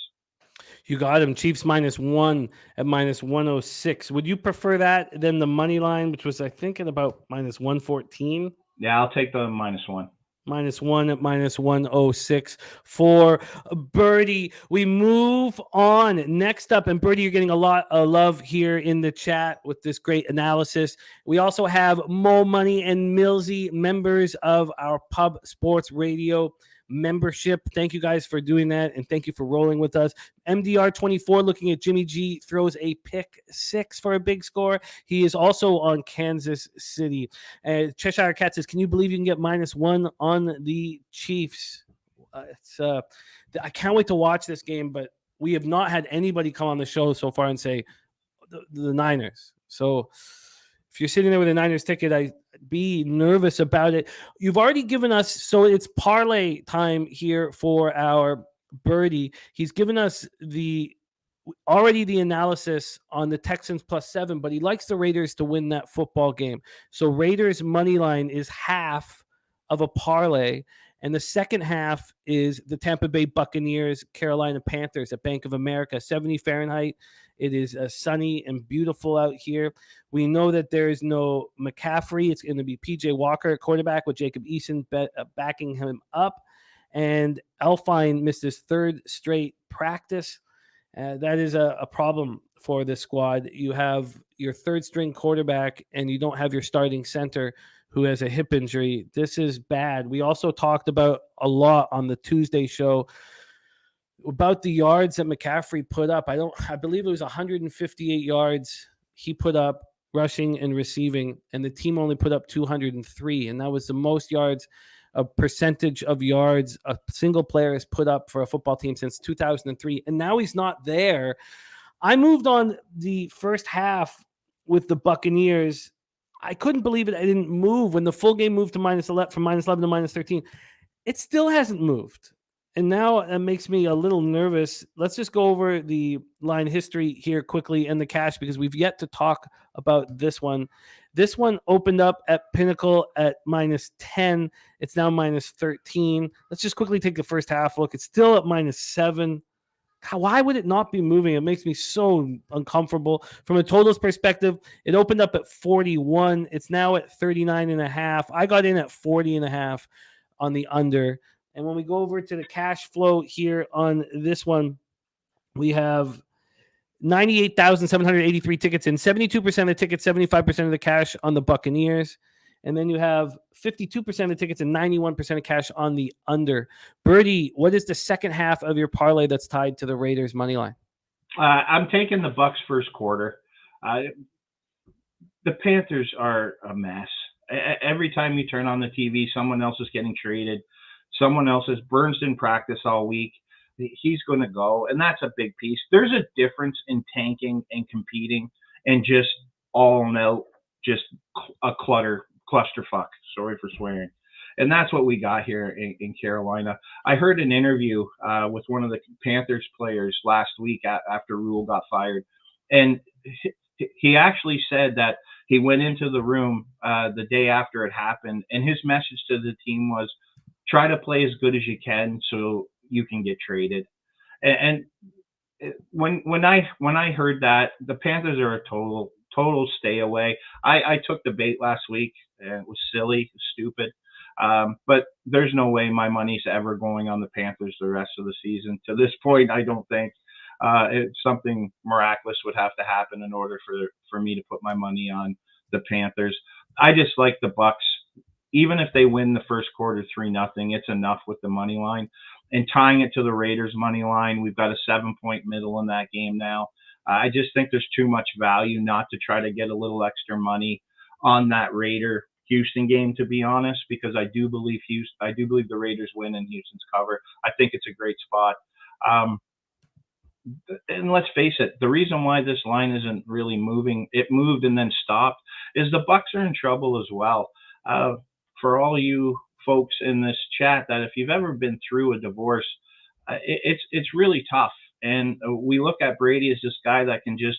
You got him. Chiefs -1 at -106. Would you prefer that than the money line, which was, I think, at about -114? Yeah, I'll take the -1. -1 at -106 for Birdie. We move on. Next up, and Birdie, you're getting a lot of love here in the chat with this great analysis. We also have Mo Money and Millsy, members of our Pub Sports Radio membership. Thank you guys for doing that, and thank you for rolling with us. MDR24 looking at Jimmy G throws a pick 6 for a big score. He is also on Kansas City. Cheshire Cat says, can you believe you can get -1 on the Chiefs? I can't wait to watch this game, but we have not had anybody come on the show so far and say the Niners. So if you're sitting there with a Niners ticket, I'd be nervous about it. You've already given us, so it's parlay time here for our Birdie. He's given us the analysis on the Texans +7, but he likes the Raiders to win that football game. So Raiders money line is half of a parlay, and the second half is the Tampa Bay Buccaneers, Carolina Panthers at Bank of America, 70 Fahrenheit. It is sunny and beautiful out here. We know that there is no McCaffrey. It's going to be PJ Walker at quarterback with Jacob Eason backing him up. And Elfine missed his 3rd straight practice. That is a problem for this squad. You have your 3rd string quarterback and you don't have your starting center who has a hip injury. This is bad. We also talked about a lot on the Tuesday show about the yards that McCaffrey put up. I believe it was 158 yards he put up rushing and receiving, and the team only put up 203, and that was the most yards, a percentage of yards a single player has put up for a football team since 2003, and now he's not there. I moved on the first half with the Buccaneers. I couldn't believe it. I didn't move when the full game moved to -11 from -11 to -13. It still hasn't moved. And now it makes me a little nervous. Let's just go over the line history here quickly and the cash because we've yet to talk about this one. This one opened up at Pinnacle at -10. It's now -13. Let's just quickly take the first half look. It's still at -7. Why would it not be moving? It makes me so uncomfortable. From a totals perspective, it opened up at 41. It's now at 39.5. I got in at 40.5 on the under. And when we go over to the cash flow here on this one, we have 98,783 tickets in, 72% of the tickets, 75% of the cash on the Buccaneers. And then you have 52% of tickets and 91% of cash on the under. Birdie, what is the second half of your parlay that's tied to the Raiders money line? I'm taking the Bucs first quarter. The Panthers are a mess. Every time you turn on the TV, someone else is getting traded. Someone else is. Burns didn't practice all week. He's going to go, and that's a big piece. There's a difference in tanking and competing and just all out, just a clusterfuck. Sorry for swearing. And that's what we got here in Carolina. I heard an interview with one of the Panthers players last week after Rule got fired, and he actually said that he went into the room the day after it happened, and his message to the team was, try to play as good as you can so you can get traded. And when I heard that, the Panthers are a total stay away. I took the bait last week, and it was silly, stupid. But there's no way my money's ever going on the Panthers the rest of the season. To this point, I don't think something miraculous would have to happen in order for me to put my money on the Panthers. I just like the Bucs. Even if they win the first quarter 3-0, it's enough with the money line. And tying it to the Raiders money line, we've got a 7-point middle in that game now. I just think there's too much value not to try to get a little extra money on that Raider Houston game, to be honest, because I do believe the Raiders win and Houston's cover. I think it's a great spot. And let's face it, the reason why this line isn't really moving, it moved and then stopped, is the Bucks are in trouble as well. For all you folks in this chat, that if you've ever been through a divorce, it's really tough. And we look at Brady as this guy that can just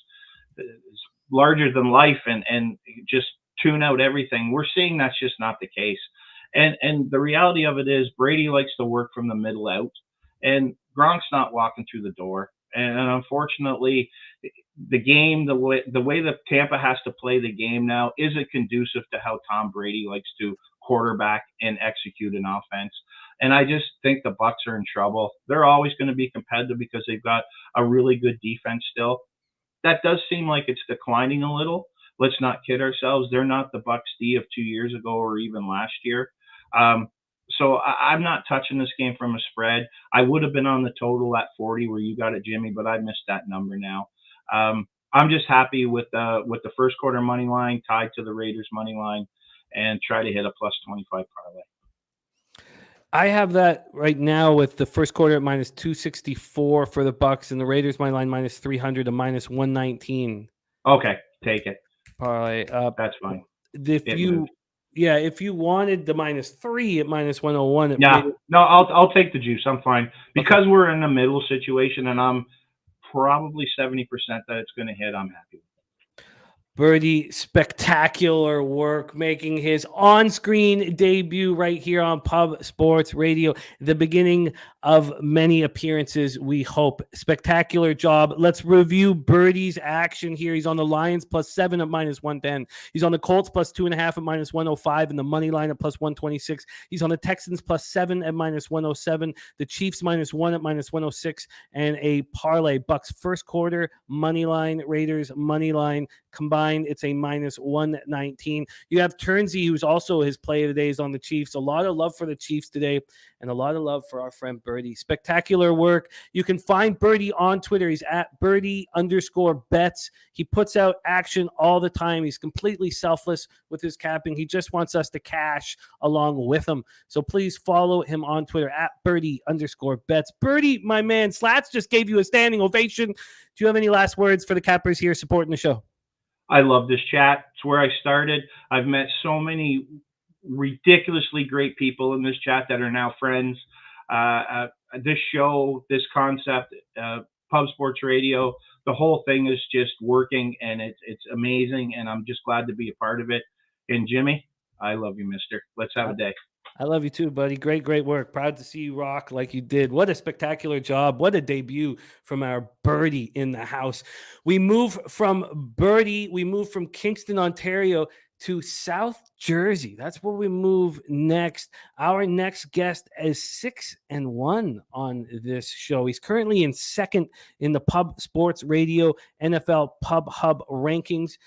is larger than life and just tune out everything. We're seeing that's just not the case. And the reality of it is Brady likes to work from the middle out, and Gronk's not walking through the door. And unfortunately, the game, the way that Tampa has to play the game now isn't conducive to how Tom Brady likes to quarterback and execute an offense. And I just think the Bucks are in trouble. They're always going to be competitive because they've got a really good defense still. That does seem like it's declining a little. Let's not kid ourselves. They're not the Bucks D of 2 years ago or even last year. So I'm not touching this game from a spread. I would have been on the total at 40 where you got it, Jimmy, but I missed that number now. I'm just happy with the first quarter money line tied to the Raiders money line and try to hit a plus 25 parlay. I have that right now with the first quarter at minus 264 for the Bucks and the Raiders money line minus 300 to minus 119. Okay, take it. Parlay. That's fine. If you wanted the minus 3 at minus 101. I'll take the juice. I'm fine because we're in a middle situation, and I'm probably 70% that it's going to hit. I'm happy. Birdie, spectacular work, making his on-screen debut right here on Pub Sports Radio. The beginning of many appearances, we hope. Spectacular job. Let's review Birdie's action here. He's on the Lions plus 7 at minus 110. He's on the Colts plus 2.5 at minus 105, and the money line at plus 126. He's on the Texans plus 7 at minus 107. The Chiefs minus 1 at minus 106, and a parlay. Bucks first quarter money line, Raiders money line combined. It's a minus 119. You have Turnsey, who's also his play of the day, is on the Chiefs. A lot of love for the Chiefs today, and a lot of love for our friend Birdie. Spectacular work. You can find Birdie on Twitter. He's at Birdie_bets. He puts out action all the time. He's completely selfless with his capping. He just wants us to cash along with him. So please follow him on Twitter at Birdie_bets. Birdie, my man, Slats just gave you a standing ovation. Do you have any last words for the cappers here supporting the show? I love this chat. It's where I started. I've met so many ridiculously great people in this chat that are now friends. This show, this concept, Pub Sports Radio, the whole thing is just working, and it's amazing, and I'm just glad to be a part of it. And Jimmy, I love you, mister. Let's have a day. I love you too, buddy. Great work. Proud to see you rock like you did. What a spectacular job. What a debut from our Birdie in the house. We move from Kingston, Ontario to South Jersey. That's where we move next. Our next guest is 6-1 on this show. He's currently in second in the Pub Sports Radio NFL Pub Hub rankings,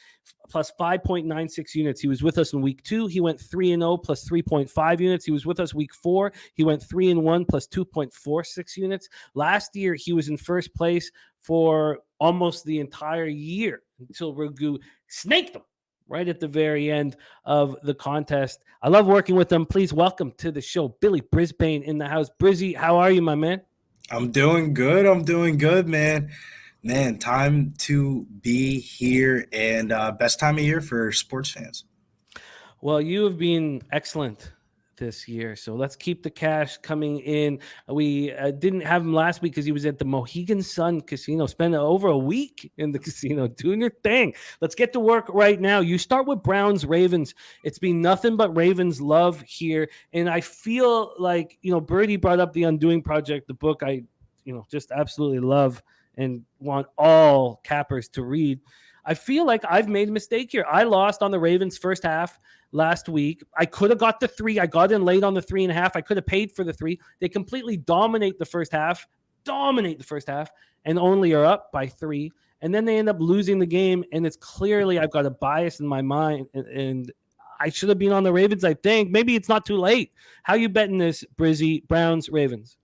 plus 5.96 units. He was with us in week 2. He went 3-0 plus 3.5 units. He was with us week 4. He went 3-1 plus 2.46 units. Last year, he was in first place for almost the entire year until Ragu snaked him right at the very end of the contest. I love working with them. Please welcome to the show, Billy Brisbane in the house. Brizzy, how are you, my man? I'm doing good, man. Man, time to be here, and best time of year for sports fans. Well, you have been excellent this year, so let's keep the cash coming in. We didn't have him last week because he was at the Mohegan Sun Casino, spending over a week in the casino doing your thing. Let's get to work right now. You start with Browns Ravens. It's been nothing but Ravens love here, and I feel like, Birdie brought up the Undoing Project, the book I just absolutely love and want all cappers to read. I feel like I've made a mistake here. I lost on the Ravens first half last week. I could have got the 3. I got in late on the 3.5. I could have paid for the 3. They completely dominate the first half, and only are up by 3. And then they end up losing the game, and it's clearly I've got a bias in my mind, and I should have been on the Ravens, I think. Maybe it's not too late. How you betting this, Brizzy? Browns, Ravens?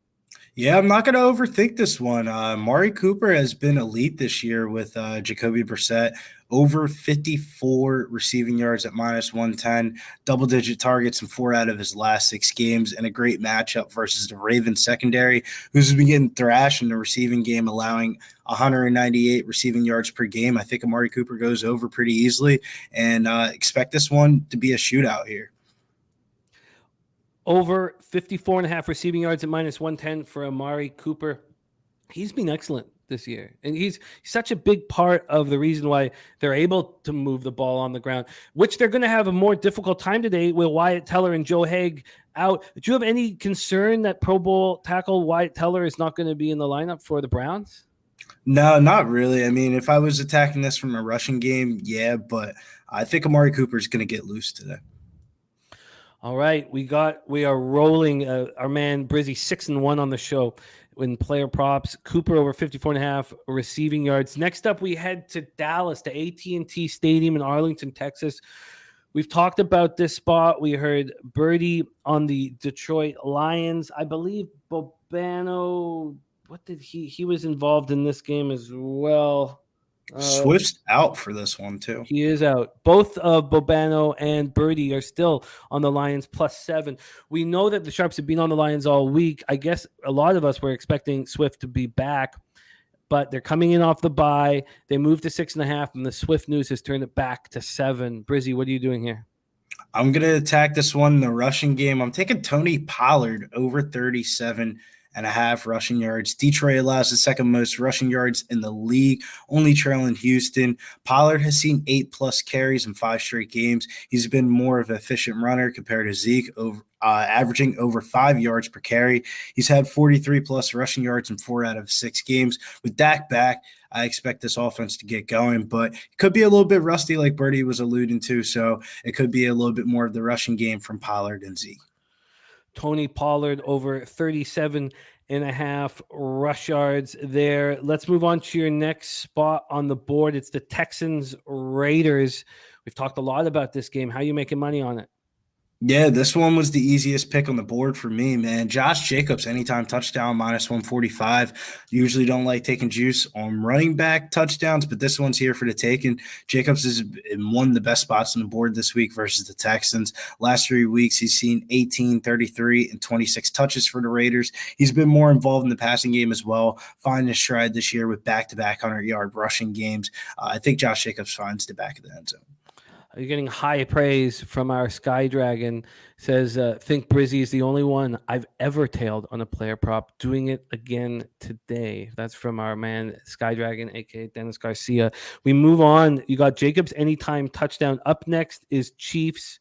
Yeah, I'm not going to overthink this one. Mari Cooper has been elite this year with Jacoby Brissett, over 54 receiving yards at -110, double-digit targets in 4 out of his last 6 games, and a great matchup versus the Ravens secondary, who's been getting thrashed in the receiving game, allowing 198 receiving yards per game. I think Amari Cooper goes over pretty easily, and expect this one to be a shootout here. Over 54.5 receiving yards at -110 for Amari Cooper. He's been excellent this year, and he's such a big part of the reason why they're able to move the ball on the ground, which they're going to have a more difficult time today with Wyatt Teller and Joe Haig out. Do you have any concern that Pro Bowl tackle Wyatt Teller is not going to be in the lineup for the Browns? No, not really. I mean, if I was attacking this from a rushing game, yeah, but I think Amari Cooper is going to get loose today. All right, we are rolling. Our man Brizzy 6-1 on the show in player props. Cooper over 54.5 receiving yards. Next up, we head to Dallas, to AT&T Stadium in Arlington, Texas. We've talked about this spot. We heard Birdie on the Detroit Lions. I believe Bobano. What did he was involved in this game as well. Swift's out for this one too. He is out. Both of Bobano and Birdie are still on the Lions +7. We know that the Sharps have been on the Lions all week. I guess a lot of us were expecting Swift to be back, but they're coming in off the bye. They moved to 6.5, and the Swift news has turned it back to 7. Brizzy, what are you doing here? I'm going to attack this one in the rushing game. I'm taking Tony Pollard over 37.5 rushing yards. Detroit allows the second most rushing yards in the league, only trailing Houston. Pollard has seen 8+ carries in 5 straight games. He's been more of an efficient runner compared to Zeke, averaging over 5 yards per carry. He's had 43+ rushing yards in 4 out of 6 games. With Dak back, I expect this offense to get going, but it could be a little bit rusty like Birdie was alluding to, so it could be a little bit more of the rushing game from Pollard and Zeke. Tony Pollard over 37.5 rush yards there. Let's move on to your next spot on the board. It's the Texans Raiders. We've talked a lot about this game. How are you making money on it? Yeah, this one was the easiest pick on the board for me, man. Josh Jacobs, anytime touchdown, -145. Usually don't like taking juice on running back touchdowns, but this one's here for the taking. Jacobs is in one of the best spots on the board this week versus the Texans. Last 3 weeks, he's seen 18, 33, and 26 touches for the Raiders. He's been more involved in the passing game as well, finding his stride this year with back-to-back 100-yard rushing games. I think Josh Jacobs finds the back of the end zone. You're getting high praise from our Sky Dragon. Says, think Brizzy is the only one I've ever tailed on a player prop. Doing it again today. That's from our man Sky Dragon, aka Dennis Garcia. We move on. You got Jacobs anytime touchdown. Up next is Chiefs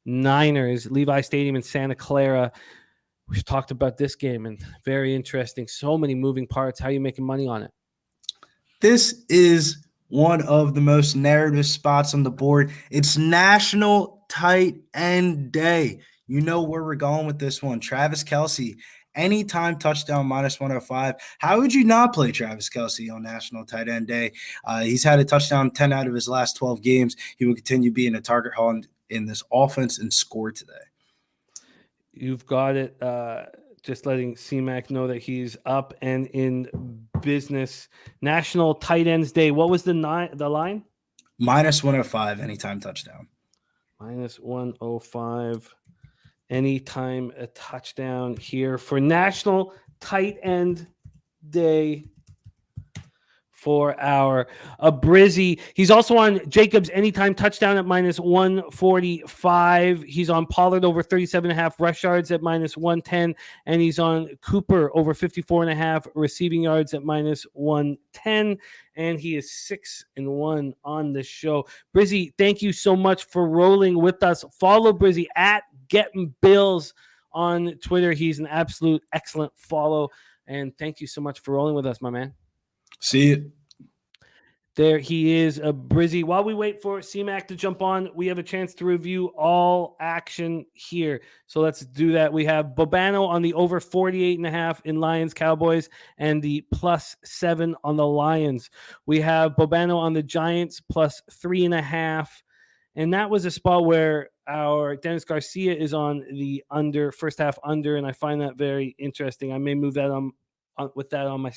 Niners, Levi Stadium in Santa Clara. We've talked about this game and very interesting. So many moving parts. How are you making money on it? This is one of the most narrative spots on the board. It's National Tight End Day. You know where we're going with this one. Travis Kelce, anytime touchdown -105. How would you not play Travis Kelce on National Tight End Day? He's had a touchdown 10 out of his last 12 games. He will continue being a target haul in this offense and score today. You've got it. Just letting C-Mac know that he's up and in business. National Tight Ends Day. What was the line? -105 anytime touchdown. -105 anytime a touchdown here for National Tight End Day for our Brizzy. He's also on Jacobs anytime touchdown at -145. He's on Pollard over 37.5 rush yards at -110. And he's on Cooper over 54.5 receiving yards at -110. And he is 6-1 on the show. Brizzy, thank you so much for rolling with us. Follow Brizzy at Getting Bills on Twitter. He's an absolute excellent follow. And thank you so much for rolling with us, my man. See you. There he is, Brizzy. While we wait for C-Mac to jump on, we have a chance to review all action here. So let's do that. We have Bobano on the over 48.5 in Lions Cowboys and the +7 on the Lions. We have Bobano on the Giants +3.5 And that was a spot where our Dennis Garcia is on the under, first half under, and I find that very interesting. I may move that on with that on my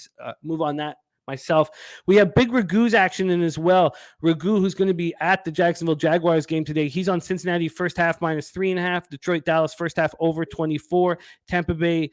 move on that myself. We have big Ragu's action in as well. Ragu, who's going to be at the Jacksonville Jaguars game today. He's on Cincinnati first half -3.5, Detroit Dallas first half over 24, Tampa Bay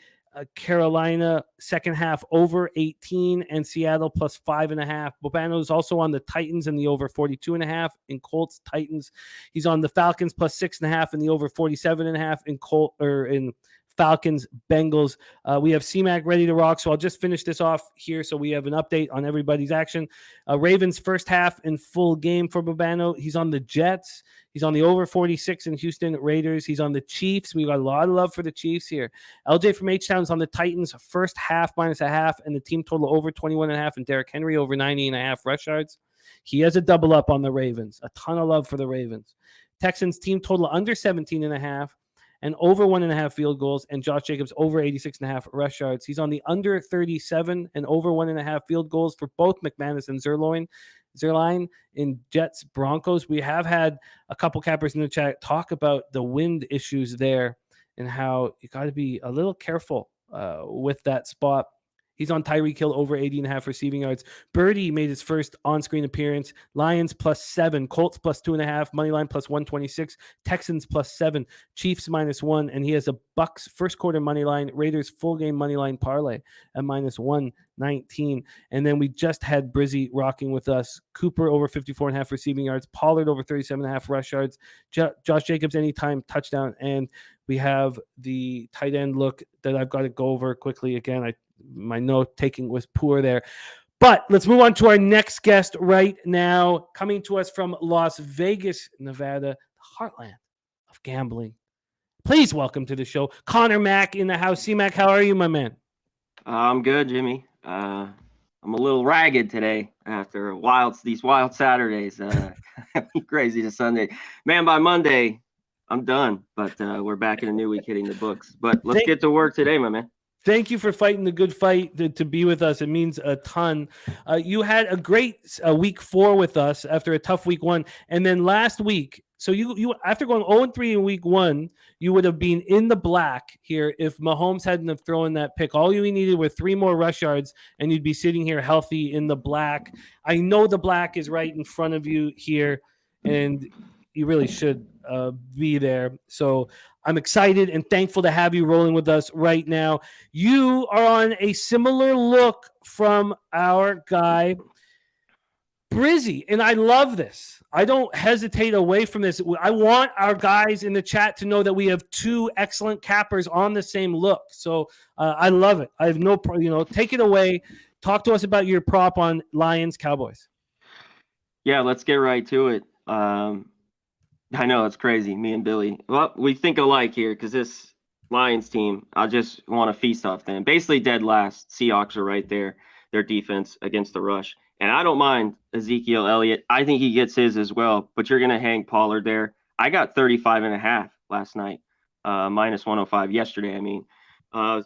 Carolina second half over 18, and Seattle plus 5.5. Bobano is also on the Titans in the over 42.5 in Colts Titans. He's on the Falcons plus 6.5 in the over 47.5 in Falcons Bengals. We have CMAC ready to rock, so I'll just finish this off here so we have an update on everybody's action. Ravens first half in full game for Bobano. He's on the Jets. He's on the over 46 in Houston Raiders. He's on the Chiefs. We've got a lot of love for the Chiefs here. LJ from H-Town's on the Titans first half -0.5 and the team total over 21.5, and Derrick Henry over 90.5 rush yards. He has a double up on the Ravens. A ton of love for the Ravens. Texans team total under 17.5 and over 1.5 field goals, and Josh Jacobs over 86.5 rush yards. He's on the under 37 and over 1.5 field goals for both McManus and Zerline in Jets Broncos. We have had a couple cappers in the chat talk about the wind issues there and how you got to be a little careful with that spot. He's on Tyreek Hill over 80.5 receiving yards. Birdie made his first on-screen appearance. Lions +7, Colts +2.5, Moneyline +126, Texans +7, Chiefs -1, and he has a Bucks first quarter moneyline, Raiders full game moneyline parlay at -119. And then we just had Brizzy rocking with us. Cooper over 54.5 receiving yards, Pollard over 37.5 rush yards, Josh Jacobs anytime touchdown, and we have the tight end look that I've got to go over quickly again. My note taking was poor there. But let's move on to our next guest right now, coming to us from Las Vegas, Nevada, the heartland of gambling. Please welcome to the show, Connor Mack in the house. C-Mac, how are you, my man? I'm good, Jimmy. I'm a little ragged today after these wild Saturdays. Crazy to Sunday. Man, by Monday, I'm done. But we're back in a new week hitting the books. But let's get to work today, my man. Thank you for fighting the good fight to be with us. It means a ton. You had a great week 4 with us after a tough week 1. And then last week, so you after going 0-3 in week 1, you would have been in the black here if Mahomes hadn't have thrown that pick. All you needed were 3 more rush yards, and you'd be sitting here healthy in the black. I know the black is right in front of you here, and you really should be there. So I'm excited and thankful to have you rolling with us right now. You are on a similar look from our guy, Brizzy, and I love this. I don't hesitate away from this. I want our guys in the chat to know that we have 2 excellent cappers on the same look. So I love it. I have no problem. Take it away. Talk to us about your prop on Lions Cowboys. Yeah, let's get right to it. I know it's crazy, me and Billy. Well, we think alike here because this Lions team, I just want to feast off them. Basically dead last. Seahawks are right there, their defense against the rush. And I don't mind Ezekiel Elliott. I think he gets his as well, but you're going to hang Pollard there. I got 35.5 last night, -105 yesterday. I mean,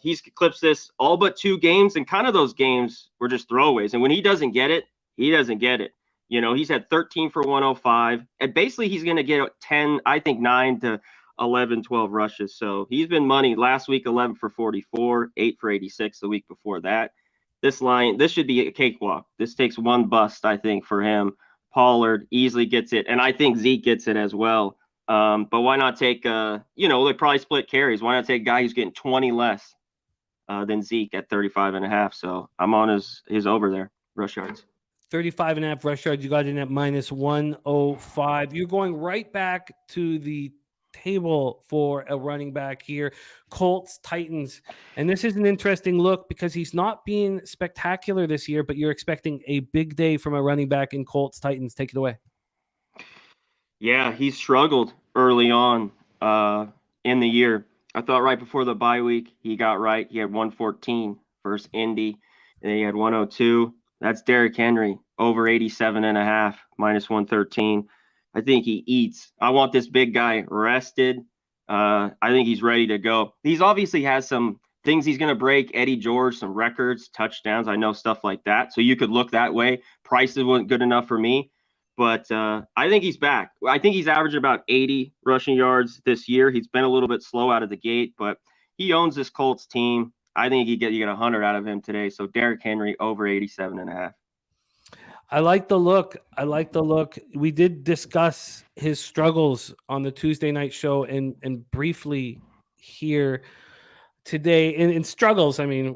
he's clipped this all but 2 games, and kind of those games were just throwaways. And when he doesn't get it, he doesn't get it. He's had 13 for 105, and basically he's going to get 10, I think 9 to 11, 12 rushes. So he's been money. Last week, 11 for 44, 8 for 86 the week before that. This should be a cakewalk. This takes 1 bust, I think, for him. Pollard easily gets it, and I think Zeke gets it as well. But why not take, they probably split carries. Why not take a guy who's getting 20 less than Zeke at 35.5? So I'm on his over there, rush yards. 35.5 rush yards. You got in at -105. You're going right back to the table for a running back here. Colts, Titans. And this is an interesting look because he's not being spectacular this year, but you're expecting a big day from a running back in Colts, Titans. Take it away. Yeah, he struggled early on in the year. I thought right before the bye week, he got right. He had 114 versus Indy, and then he had 102. That's Derrick Henry, over 87.5, -113. I think he eats. I want this big guy rested. I think he's ready to go. He's obviously has some things he's going to break. Eddie George, some records, touchdowns. I know stuff like that. So you could look that way. Prices wasn't good enough for me. But I think he's back. I think he's averaging about 80 rushing yards this year. He's been a little bit slow out of the gate, but he owns this Colts team. I think you get 100 out of him today. So Derrick Henry over 87.5. I like the look. We did discuss his struggles on the Tuesday night show and briefly here today. In struggles, I mean,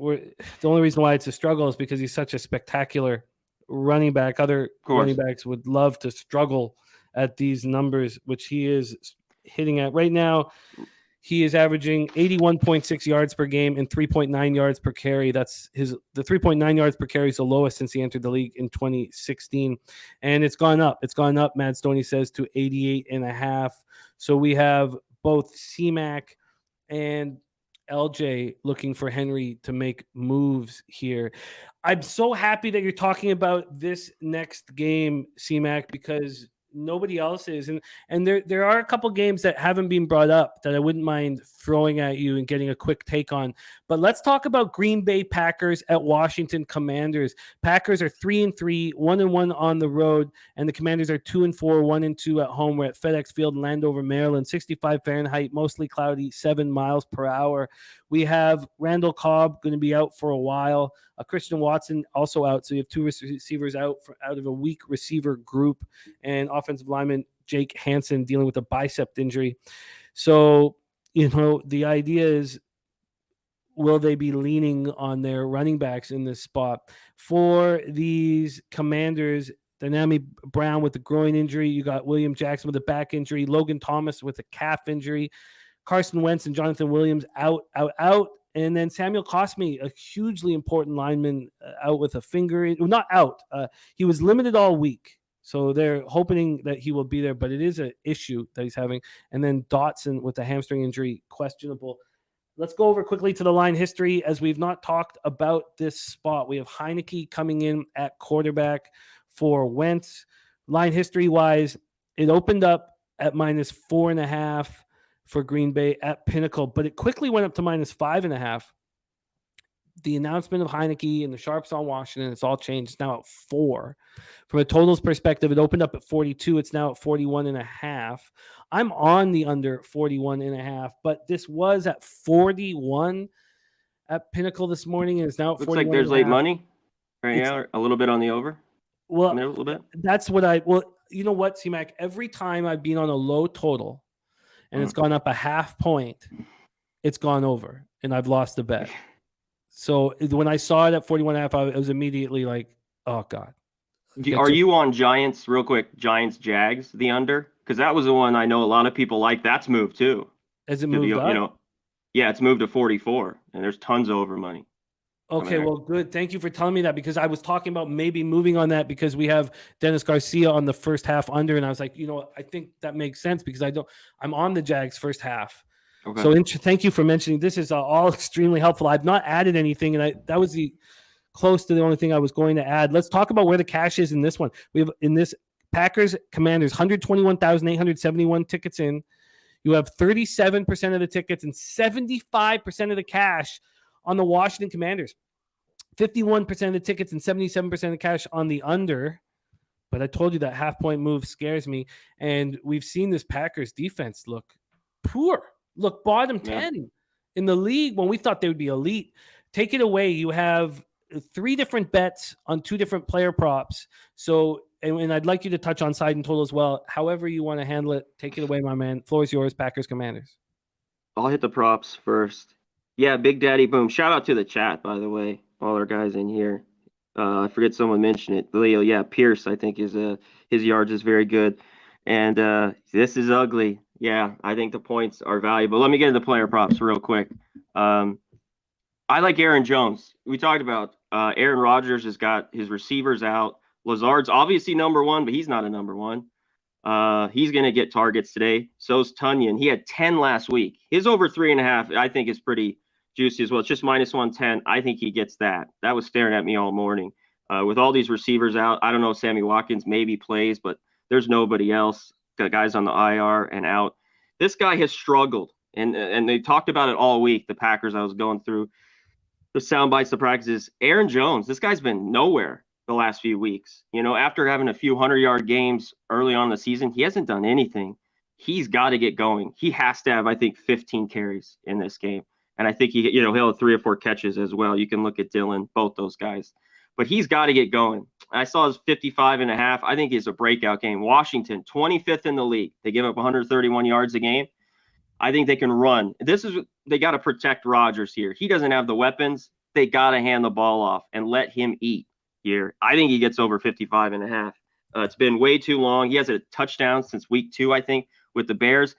the only reason why it's a struggle is because he's such a spectacular running back. Other running backs would love to struggle at these numbers, which he is hitting at right now. He is averaging 81.6 yards per game and 3.9 yards per carry. The 3.9 yards per carry is the lowest since he entered the league in 2016. And it's gone up. Matt Stoney says, to 88.5. So we have both C-Mac and LJ looking for Henry to make moves here. I'm so happy that you're talking about this next game, C-Mac, because nobody else is. And there are a couple games that haven't been brought up that I wouldn't mind throwing at you and getting a quick take on. But let's talk about Green Bay Packers at Washington Commanders. Packers are 3-3, 1-1 on the road, and the Commanders are 2-4, 1-2 at home. We're at FedEx Field in Landover, Maryland, 65 Fahrenheit, mostly cloudy, 7 miles per hour. We have Randall Cobb going to be out for a while. Christian Watson also out. So you have 2 receivers out of a weak receiver group, and offensive lineman Jake Hansen dealing with a bicep injury. So, the idea is, will they be leaning on their running backs in this spot? For these Commanders, Dynami Brown with the groin injury. You got William Jackson with a back injury. Logan Thomas with a calf injury. Carson Wentz and Jonathan Williams out. And then Samuel Cosme, a hugely important lineman, out with a finger. Not out. He was limited all week. So they're hoping that he will be there, but it is an issue that he's having. And then Dotson with a hamstring injury, questionable. Let's go over quickly to the line history, as we've not talked about this spot. We have Heineke coming in at quarterback for Wentz. Line history-wise, it opened up at -4.5 for Green Bay at Pinnacle, but it quickly went up to -5.5. The announcement of Heineke and the Sharps on Washington, it's all changed. It's now at 4. From a totals perspective, it opened up at 42. It's now at 41.5. I'm on the under 41.5, but this was at 41 at Pinnacle this morning, and it's now at 41. Looks like there's late money right now, a little bit on the over. Well, a little bit. That's what you know what, C-Mac? Every time I've been on a low total and it's gone up a half point, it's gone over, and I've lost the bet. So when I saw it at 41.5, I was immediately like, oh, God. Are you on Giants, real quick, Giants-Jags, the under? Because that was the one I know a lot of people like. That's moved, too. Has it moved up? Yeah, it's moved to 44, and there's tons of over money. Okay, well, good. Thank you for telling me that, because I was talking about maybe moving on that because we have Dennis Garcia on the first half under, and I was like, I think that makes sense because I'm on the Jags first half. Okay. So thank you for mentioning. This is all extremely helpful. I've not added anything, and that was close to the only thing I was going to add. Let's talk about where the cash is in this one. We have in this Packers Commanders 121,871 tickets in. You have 37% of the tickets and 75% of the cash on the Washington Commanders. 51% of the tickets and 77% of the cash on the under. But I told you that half-point move scares me, and we've seen this Packers defense look poor. Look, bottom 10 in the league when we thought they would be elite. Take it away. You have 3 different bets on 2 different player props. So, and I'd like you to touch on side and total as well. However you want to handle it, take it away, my man. Floor is yours, Packers Commanders. I'll hit the props first. Yeah, Big Daddy Boom. Shout out to the chat, by the way. All our guys in here. I forget someone mentioned it. Leo, yeah, Pierce, I think his yards is very good. And this is ugly. Yeah, I think the points are valuable. Let me get into player props real quick. I like Aaron Jones. We talked about Aaron Rodgers has got his receivers out. Lazard's obviously number 1, but he's not a number 1. He's going to get targets today. So's Tunyon. He had 10 last week. His over 3.5, I think, is pretty juicy as well. It's just -110. I think he gets that. That was staring at me all morning. With all these receivers out, I don't know if Sammy Watkins maybe plays, but there's nobody else. Got guys on the IR and out. This guy has struggled, and they talked about it all week. The Packers, I was going through the sound bites, the practices. Aaron Jones, this guy's been nowhere. the last few weeks. You know, after having a few 100-yard games early on in the season, he hasn't done anything. He's got to get going. He has to have, I think, 15 carries in this game. And I think he'll have 3 or 4 catches as well. You can look at Dylan, both those guys. But he's got to get going. I saw his 55.5. I think it's a breakout game. Washington, 25th in the league. They give up 131 yards a game. I think they can run. They got to protect Rodgers here. He doesn't have the weapons. They got to hand the ball off and let him eat here. I think he gets over 55.5. It's been way too long. He has a touchdown since week 2, I think, with the Bears.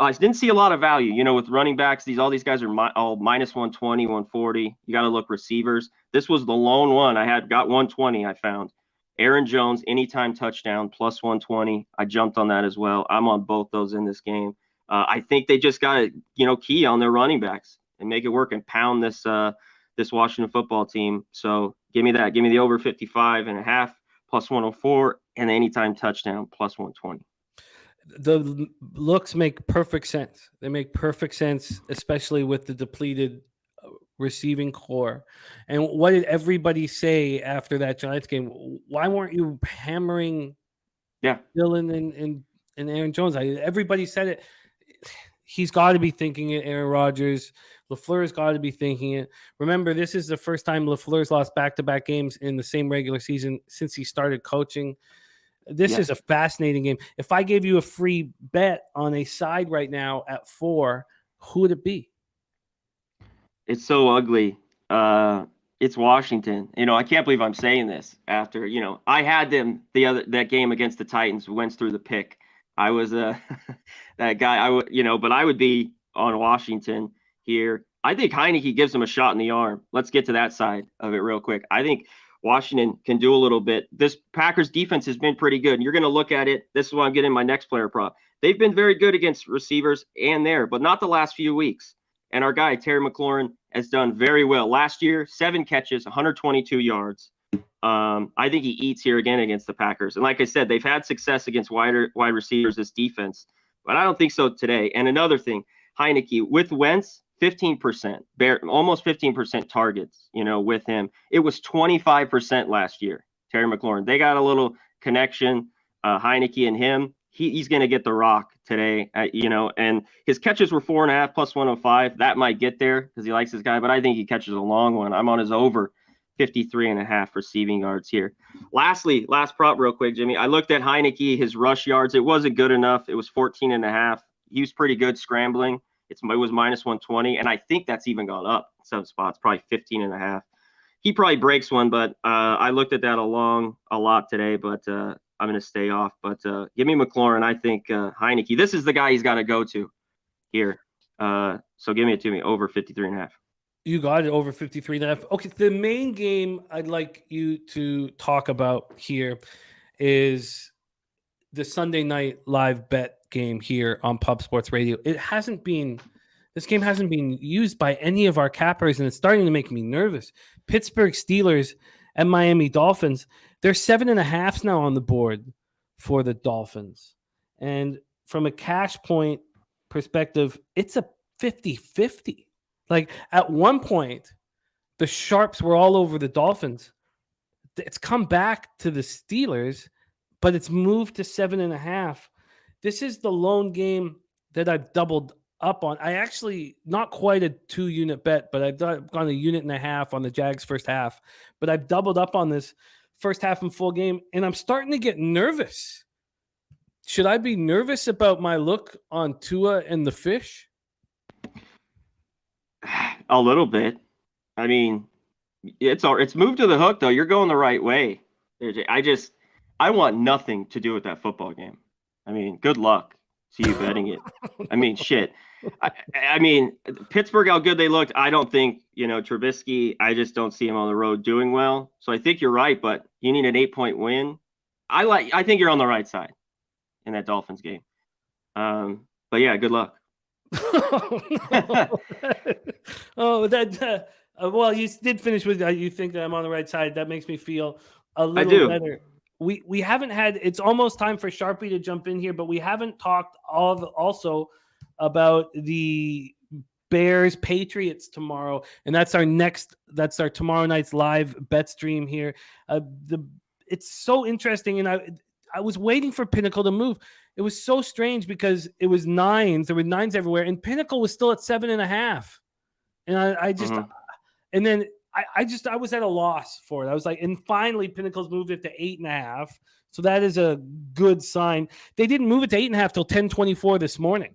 I didn't see a lot of value, you know, with running backs. All these guys are all minus 120, 140. You got to look receivers. This was the lone one. Got 120, I found. Aaron Jones, anytime touchdown, plus 120. I jumped on that as well. I'm on both those in this game. I think they just got to, key on their running backs and make it work and pound this Washington football team. So give me that. Give me the over 55.5, plus 104, and the anytime touchdown, plus 120. The looks make perfect sense. They make perfect sense, especially with the depleted receiving core. And what did everybody say after that Giants game? Why weren't you hammering Dylan and Aaron Jones? Everybody said it. He's got to be thinking it, Aaron Rodgers. LaFleur's got to be thinking it. Remember, this is the first time LaFleur's lost back-to-back games in the same regular season since he started coaching. This is a fascinating game. If I gave you a free bet on a side right now at 4, who would it be? It's so ugly. It's Washington. I can't believe I'm saying this after, I had them that game against the Titans, Wentz through the pick. I was that guy. But I would be on Washington here. I think Heineke gives him a shot in the arm. Let's get to that side of it real quick. I think Washington can do a little bit. This Packers defense has been pretty good. You're going to look at it. This is why I'm getting my next player prop. They've been very good against receivers but not the last few weeks. And our guy, Terry McLaurin, has done very well. Last year, 7 catches, 122 yards. I think he eats here again against the Packers. And like I said, they've had success against wide receivers, this defense. But I don't think so today. And another thing, Heineke, with Wentz, 15%, almost 15% targets, with him. It was 25% last year, Terry McLaurin. They got a little connection, Heineke and him. He's going to get the rock today, and his catches were 4.5 plus 105. That might get there because he likes this guy, but I think he catches a long one. I'm on his over 53.5 receiving yards here. Lastly, last prop real quick, Jimmy. I looked at Heineke, his rush yards. It wasn't good enough. It was 14.5. He was pretty good scrambling. It was minus 120, and I think that's even gone up some spots, probably 15.5. He probably breaks one, but I looked at that a lot today, but I'm going to stay off. But give me McLaurin. I think Heineke. This is the guy he's got to go to here. So give me it to me, over 53.5. You got it, over 53.5. Okay, the main game I'd like you to talk about here is the Sunday night live bet game here on Pub Sports Radio. This game hasn't been used by any of our cappers, and it's starting to make me nervous. Pittsburgh Steelers and Miami Dolphins, they're 7.5 now on the board for the Dolphins. And from a cash point perspective, it's a 50-50. Like at one point, the sharps were all over the Dolphins. It's come back to the Steelers, but it's moved to 7.5. This is the lone game that I've doubled up on. I actually, not quite a 2-unit bet, but I've gone 1.5 units on the Jags first half. But I've doubled up on this first half and full game, and I'm starting to get nervous. Should I be nervous about my look on Tua and the fish? A little bit. I mean, it's moved to the hook, though. You're going the right way. I want nothing to do with that football game. I mean, good luck to you betting it. I mean, shit. I mean, Pittsburgh, how good they looked. I don't think, Trubisky, I just don't see him on the road doing well. So I think you're right, but you need an 8-point win. I think you're on the right side in that Dolphins game. But yeah, good luck. Well, you did finish with you think that I'm on the right side. That makes me feel a little better. We haven't had, it's almost time for Sharpie to jump in here, but we haven't talked also about the Bears Patriots tomorrow, and that's our tomorrow night's live bet stream here. It's so interesting, and I was waiting for Pinnacle to move. It was so strange because it was nines. There were nines everywhere, and Pinnacle was still at 7.5. And I just, and then I was at a loss for it. I was like, and finally Pinnacle's moved it to 8.5. So that is a good sign. They didn't move it to 8.5 till 10:24 this morning.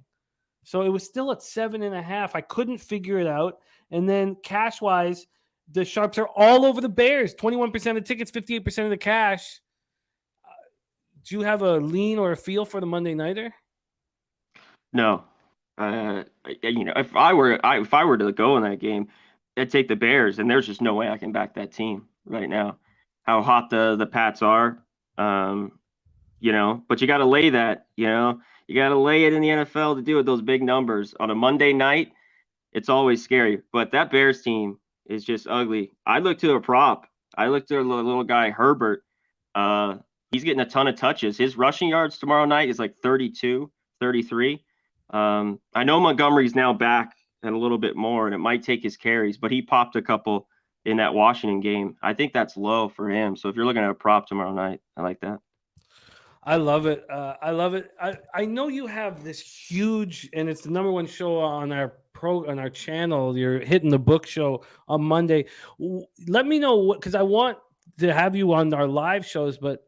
So it was still at 7.5. I couldn't figure it out. And then cash wise, the sharps are all over the Bears. 21% of the tickets, 58% of the cash. Do you have a lean or a feel for the Monday nighter? No. If I were to go in that game, I'd take the Bears, and there's just no way I can back that team right now. How hot the Pats are, but you got to lay that, you got to lay it in the NFL to do it. Those big numbers on a Monday night, it's always scary. But that Bears team is just ugly. I look to a prop. I look to a little guy, Herbert. He's getting a ton of touches. His rushing yards tomorrow night is like 32, 33. I know Montgomery's now back and a little bit more, and it might take his carries, but he popped a couple in that Washington game. I think that's low for him. So if you're looking at a prop tomorrow night, I like that. I love it. I love it. I know you have this huge, and it's the number one show on our channel. You're hitting the book show on Monday. Let me know what, because I want to have you on our live shows, but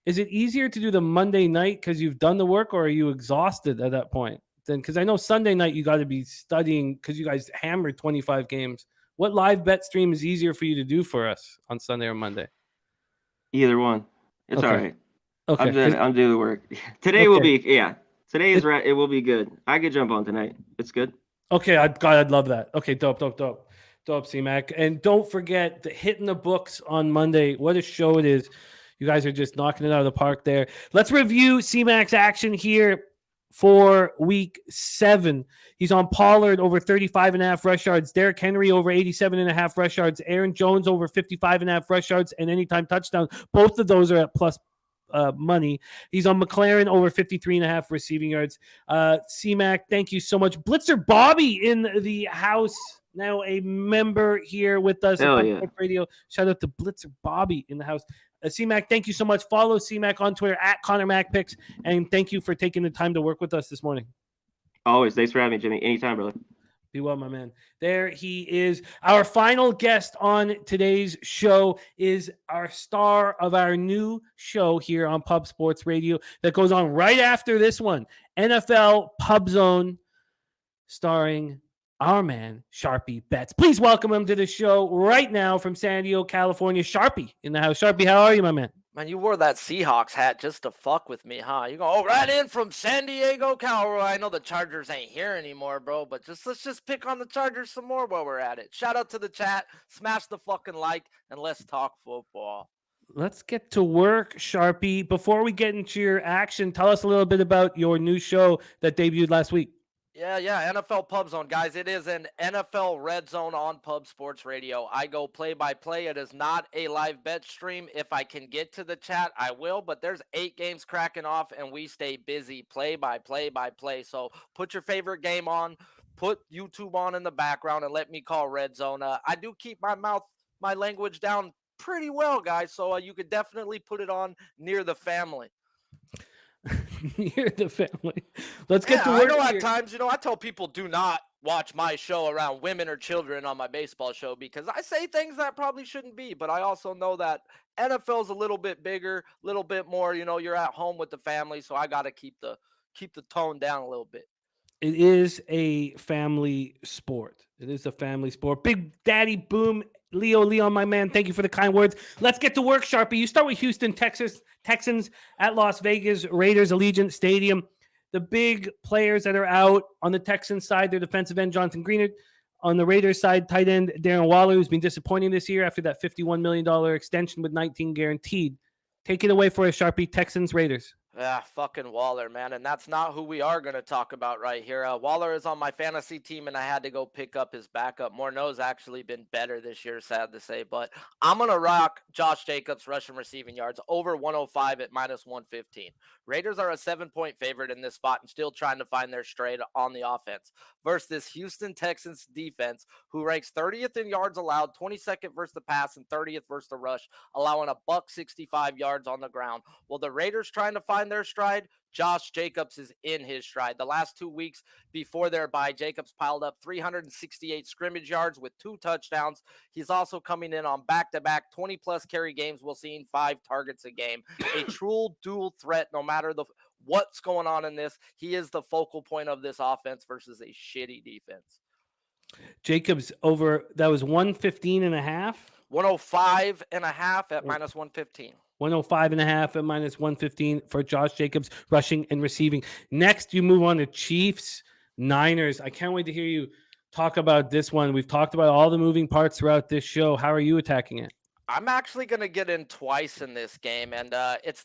is it easier to do the Monday night because you've done the work, or are you exhausted at that point? Then, because I know Sunday night you got to be studying because you guys hammered 25 games. What live bet stream is easier for you to do for us on Sunday or Monday? Either one. It's Okay. all right. Okay. I'm doing the work. Today will be, Today is right. It will be good. I could jump on tonight. It's good. Okay, I'd love that. Okay, dope, C-Mac. And don't forget hitting the books on Monday. What a show it is. You guys are just knocking it out of the park there. Let's review C-Mac's action here for week 7. He's on Pollard over 35.5 rush yards. Derrick Henry over 87.5 rush yards. Aaron Jones over 55.5 rush yards and anytime touchdown. Both of those are at plus money. He's on McLaren over 53.5 receiving yards. C-Mac, thank you so much. Blitzer Bobby in the house. Now a member here with us Hell at yeah. Radio. Shout out to Blitzer Bobby in the house. C-Mac, thank you so much. Follow C-Mac on Twitter at Connor Mac Picks, and thank you for taking the time to work with us this morning. Always. Thanks for having me, Jimmy. Anytime, brother. Be well, my man. There he is. Our final guest on today's show is our star of our new show here on Pub Sports Radio that goes on right after this one, NFL Pub Zone, starring our man, Sharpie Betts. Please welcome him to the show right now from San Diego, California. Sharpie in the house. Sharpie, how are you, my man? Man, you wore that Seahawks hat just to fuck with me, huh? You go right in from San Diego, California. I know the Chargers ain't here anymore, bro, but let's just pick on the Chargers some more while we're at it. Shout out to the chat, smash the fucking like, and let's talk football. Let's get to work, Sharpie. Before we get into your action, tell us a little bit about your new show that debuted last week. Yeah, NFL Pub Zone, guys. It is an NFL Red Zone on Pub Sports Radio. I go play-by-play. It is not a live bet stream. If I can get to the chat, I will, but there's 8 games cracking off, and we stay busy play-by-play. So put your favorite game on, put YouTube on in the background, and let me call Red Zone. I do keep my language down pretty well, guys, so you could definitely put it on near the family. Near the family. Let's get to work. I know here. at times, I tell people do not watch my show around women or children on my baseball show because I say things that probably shouldn't be, but I also know that NFL's a little bit bigger, a little bit more, you're at home with the family, so I got to keep the tone down a little bit. It is a family sport. Big Daddy Boom, Leo, my man, thank you for the kind words. Let's get to work, Sharpie. You start with Houston, Texans at Las Vegas, Raiders, Allegiant Stadium. The big players that are out on the Texans side, their defensive end, Jonathan Greenard. On the Raiders side, tight end, Darren Waller, who's been disappointing this year after that $51 million extension with 19 guaranteed. Take it away for us, Sharpie. Texans, Raiders. Yeah, fucking Waller, man. And that's not who we are going to talk about right here. Waller is on my fantasy team, and I had to go pick up his backup. Morneau's actually been better this year, sad to say. But I'm going to rock Josh Jacobs rushing receiving yards over 105 at minus 115. Raiders are a 7-point favorite in this spot and still trying to find their stride on the offense versus this Houston Texans defense, who ranks 30th in yards allowed, 22nd versus the pass, and 30th versus the rush, allowing a $165 yards on the ground. While the Raiders trying to find their stride, Josh Jacobs is in his stride. The last 2 weeks before their bye, Jacobs piled up 368 scrimmage yards with 2 touchdowns. He's also coming in on back-to-back 20-plus carry games while seeing 5 targets a game. A true dual threat, no matter what's going on in this. He is the focal point of this offense versus a shitty defense. Jacobs over, that was 115 and a half. 105 and a half at minus 115. 105 and a half at minus 115 for Josh Jacobs rushing and receiving. Next, you move on to Chiefs, Niners. I can't wait to hear you talk about this one. We've talked about all the moving parts throughout this show. How are you attacking it? I'm actually going to get in twice in this game, and it's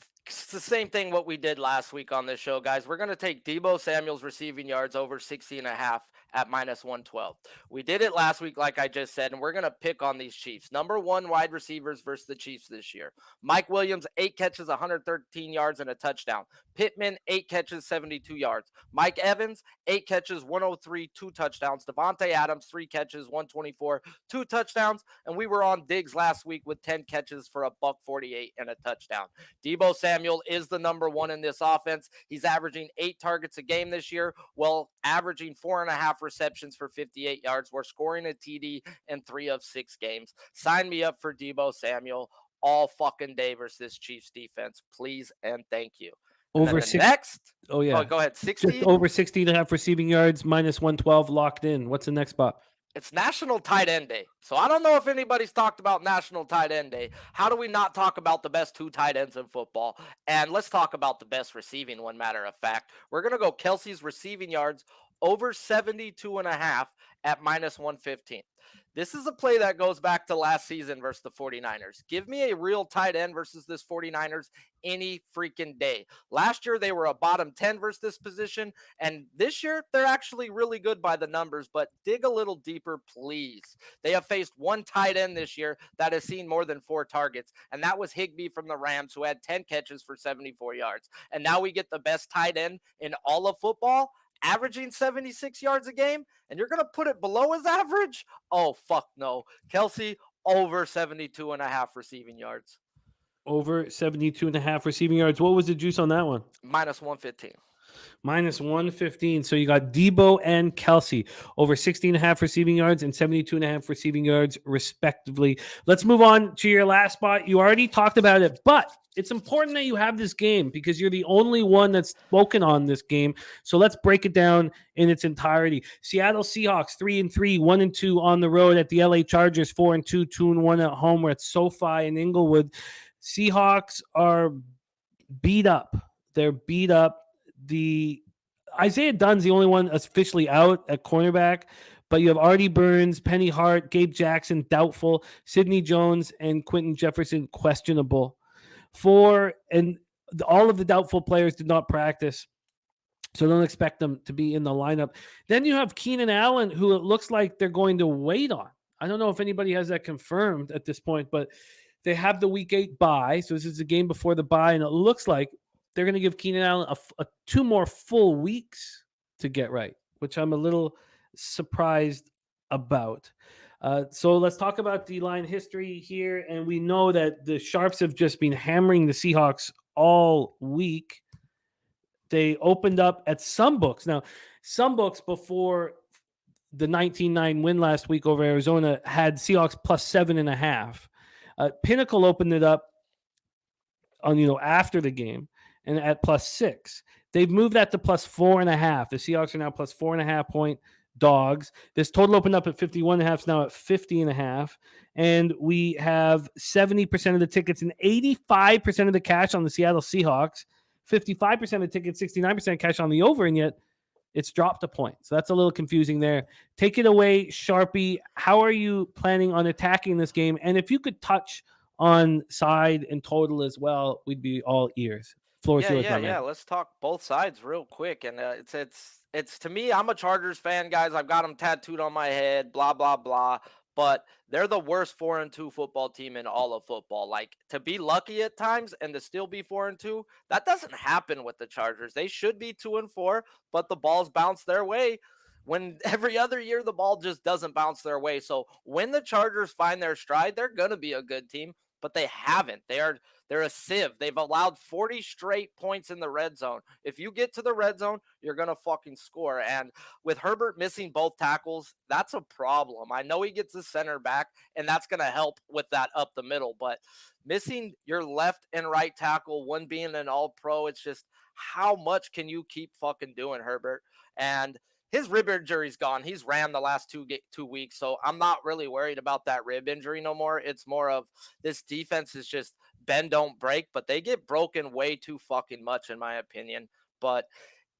the same thing what we did last week on this show, guys. We're going to take Deebo Samuel's receiving yards over 60 and a half at minus 112. We did it last week, like I just said, and we're going to pick on these Chiefs. Number 1 wide receivers versus the Chiefs this year. Mike Williams, 8 catches, 113 yards, and a touchdown. Pittman, 8 catches, 72 yards. Mike Evans, 8 catches, 103, 2 touchdowns. Devontae Adams, 3 catches, 124, 2 touchdowns. And we were on Diggs last week with 10 catches for a $148 and a touchdown. Deebo Samuel is the number 1 in this offense. He's averaging 8 targets a game this year, while averaging 4.5 receptions for 58 yards. We're scoring a TD in 3 of 6 games. Sign me up for Deebo Samuel all fucking day versus this Chiefs defense, please and thank you. Over six. Next. Oh, yeah. Oh, go ahead. 60. Just over 60 and a half receiving yards, minus 112 locked in. What's the next spot? It's National Tight End Day. So I don't know if anybody's talked about National Tight End Day. How do we not talk about the best 2 tight ends in football? And let's talk about the best receiving one, matter of fact. We're going to go Kelsey's receiving yards over 72 and a half at minus 115. This is a play that goes back to last season versus the 49ers. Give me a real tight end versus this 49ers any freaking day. Last year, they were a bottom 10 versus this position, and this year, they're actually really good by the numbers, but dig a little deeper, please. They have faced 1 tight end this year that has seen more than 4 targets, and that was Higbee from the Rams, who had 10 catches for 74 yards. And now we get the best tight end in all of football, averaging 76 yards a game, and you're going to put it below his average? Oh, fuck no. Kelsey, over 72 and a half receiving yards. Over 72 and a half receiving yards. What was the juice on that one? Minus 115. Minus 115. So you got Deebo and Kelsey over 60 and a half receiving yards and 72 and a half receiving yards, respectively. Let's move on to your last spot. You already talked about it, but it's important that you have this game because you're the only one that's spoken on this game. So let's break it down in its entirety. Seattle Seahawks 3-3, 1-2 on the road at the LA Chargers, 4-2, 2-1 at home. We're at SoFi in Inglewood. Seahawks are beat up. They're beat up. The Isaiah Dunn's the only one officially out at cornerback, but you have Artie Burns, Penny Hart, Gabe Jackson doubtful, Sidney Jones, and Quentin Jefferson questionable. All of the doubtful players did not practice, so don't expect them to be in the lineup. Then you have Keenan Allen, who it looks like they're going to wait on. I don't know if anybody has that confirmed at this point, but they have the Week 8 bye, so this is the game before the bye, and it looks like they're going to give Keenan Allen 2 more full weeks to get right, which I'm a little surprised about. So let's talk about the line history here. And we know that the Sharps have just been hammering the Seahawks all week. They opened up at some books. Now, some books before the 19-9 win last week over Arizona had Seahawks plus 7.5. Pinnacle opened it up on after the game and at plus 6. They've moved that to plus 4.5. The Seahawks are now plus 4.5 point dogs. This total opened up at 51.5, is now at 50.5. And we have 70% of the tickets and 85% of the cash on the Seattle Seahawks, 55% of the tickets, 69% cash on the over, and yet it's dropped a point. So that's a little confusing there. Take it away, Sharpie. How are you planning on attacking this game? And if you could touch on side and total as well, we'd be all ears. Floor is yours, my man. Yeah. Let's talk both sides real quick. And it's to me, I'm a Chargers fan, guys. I've got them tattooed on my head, blah, blah, blah. but they're the worst 4-2 football team in all of football. Like, to be lucky at times and to still be 4-2, that doesn't happen with the Chargers. They should be 2-4, but the balls bounce their way when every other year the ball just doesn't bounce their way. So when the Chargers find their stride, they're going to be a good team, but they haven't. They're a sieve. They've allowed 40 straight points in the red zone. If you get to the red zone, you're going to fucking score. And with Herbert missing both tackles, that's a problem. I know he gets the center back, and that's going to help with that up the middle, but missing your left and right tackle, one being an all-pro, it's just, how much can you keep fucking doing, Herbert? And his rib injury's gone. He's ran the last 2 weeks, so I'm not really worried about that rib injury no more. It's more of this defense is just bend, don't break, but they get broken way too fucking much, in my opinion. But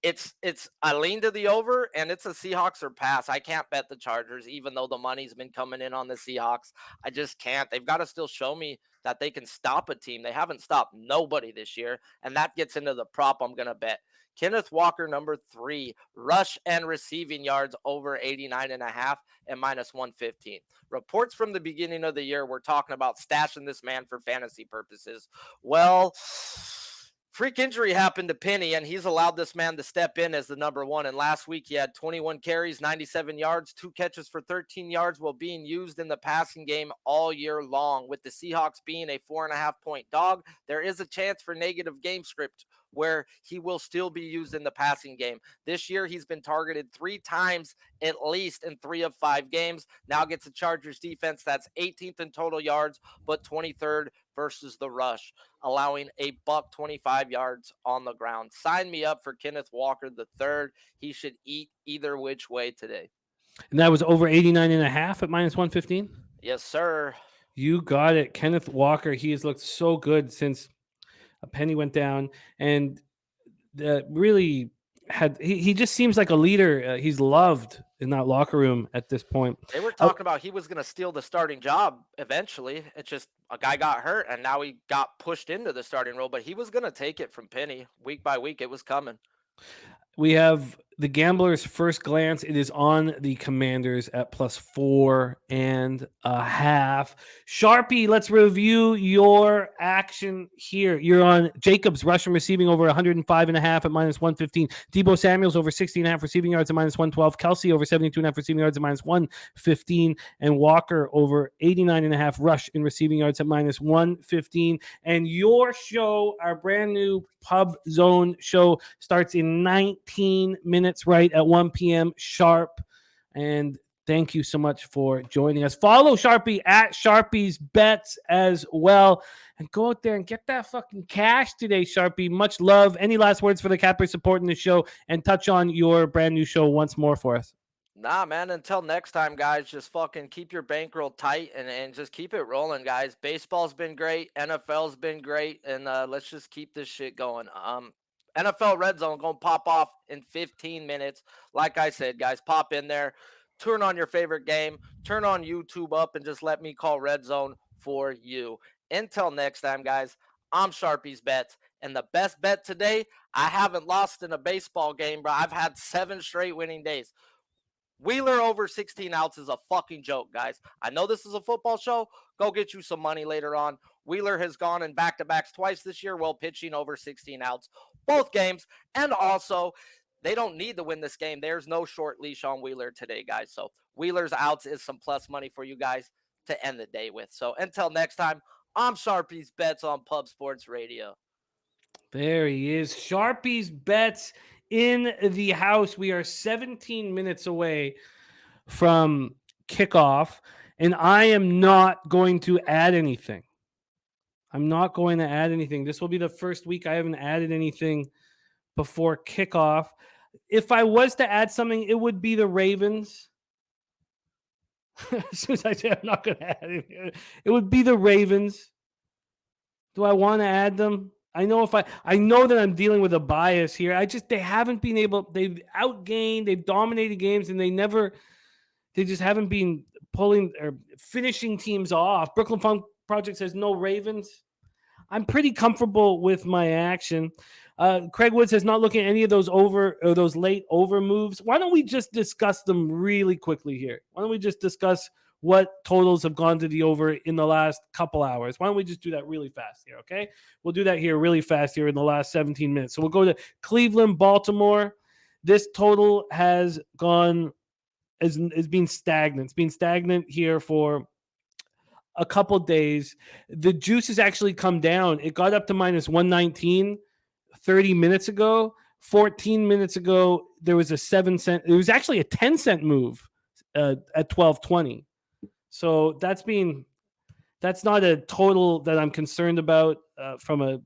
it's I lean to the over, and it's a Seahawks or pass. I can't bet the Chargers, even though the money's been coming in on the Seahawks. I just can't. They've got to still show me that they can stop a team. They haven't stopped nobody this year, and that gets into the prop I'm going to bet. Kenneth Walker, number 3, rush and receiving yards over 89.5 and -115. Reports from the beginning of the year were talking about stashing this man for fantasy purposes. Well, freak injury happened to Penny, and he's allowed this man to step in as the number 1. And last week, he had 21 carries, 97 yards, 2 catches for 13 yards while being used in the passing game all year long. With the Seahawks being a 4.5-point dog, there is a chance for negative game script where he will still be used in the passing game. This year, he's been targeted 3 times at least in 3 of 5 games. Now gets a Chargers defense that's 18th in total yards, but 23rd versus the rush, allowing a $125 yards on the ground. Sign me up for Kenneth Walker III. He should eat either which way today. And that was over 89.5 at -115. Yes, sir. You got it. Kenneth Walker, he has looked so good since a penny went down, and really he just seems like a leader. He's loved in that locker room at this point. They were talking about he was going to steal the starting job eventually. It's just a guy got hurt, and now he got pushed into the starting role, but he was going to take it from Penny week by week. It was coming. We have the Gamblers' first glance. It is on the Commanders at +4.5. Sharpie, let's review your action here. You're on Jacobs rushing receiving over 105.5 at -115. Deebo Samuels over 60.5 receiving yards at -112. Kelsey over 72.5 receiving yards at -115. And Walker over 89.5 rush in receiving yards at -115. And your show, our brand new Pub Zone show, starts in 19 minutes right at 1 p.m. sharp. And thank you so much for joining us. Follow Sharpie at Sharpie's Bets as well. And go out there and get that fucking cash today, Sharpie. Much love. Any last words for the Cappers supporting the show? And touch on your brand new show once more for us. Nah, man, until next time, guys, just fucking keep your bankroll tight and just keep it rolling, guys. Baseball's been great. NFL's been great. And let's just keep this shit going. NFL Red Zone going to pop off in 15 minutes. Like I said, guys, pop in there. Turn on your favorite game. Turn on YouTube up and just let me call Red Zone for you. Until next time, guys, I'm Sharpie's Bets. And the best bet today, I haven't lost in a baseball game, bro. I've had 7 straight winning days. Wheeler over 16 outs is a fucking joke, guys. I know this is a football show. Go get you some money later on. Wheeler has gone in back-to-backs twice this year while pitching over 16 outs. Both games. And also, they don't need to win this game. There's no short leash on Wheeler today, guys. So Wheeler's outs is some plus money for you guys to end the day with. So until next time, I'm Sharpie's Bets on Pub Sports Radio. There he is. Sharpie's Bets in the house. We are 17 minutes away from kickoff, and I am not going to add anything. I'm not going to add anything. This will be the first week I haven't added anything before kickoff. If I was to add something, it would be the Ravens. As soon as I say I'm not going to add it, it would be the Ravens. Do I want to add them? I know that I'm dealing with a bias here. They haven't been able, they've outgained, they've dominated games, and they just haven't been pulling or finishing teams off. Brooklyn Funk Project says no Ravens. I'm pretty comfortable with my action. Craig Wood says not looking at any of those over or those late over moves. Why don't we just discuss them really quickly here? Why don't we just discuss what totals have gone to the over in the last couple hours. Why don't we just do that really fast here, okay? We'll do that here really fast here in the last 17 minutes. So we'll go to Cleveland, Baltimore. This total has gone is being stagnant. It's been stagnant here for a couple days. The juice has actually come down. It got up to minus 119 30 minutes ago. 14 minutes ago, there was a 7-cent. It was actually a 10-cent move at 12:20. So that's not a total that I'm concerned about from a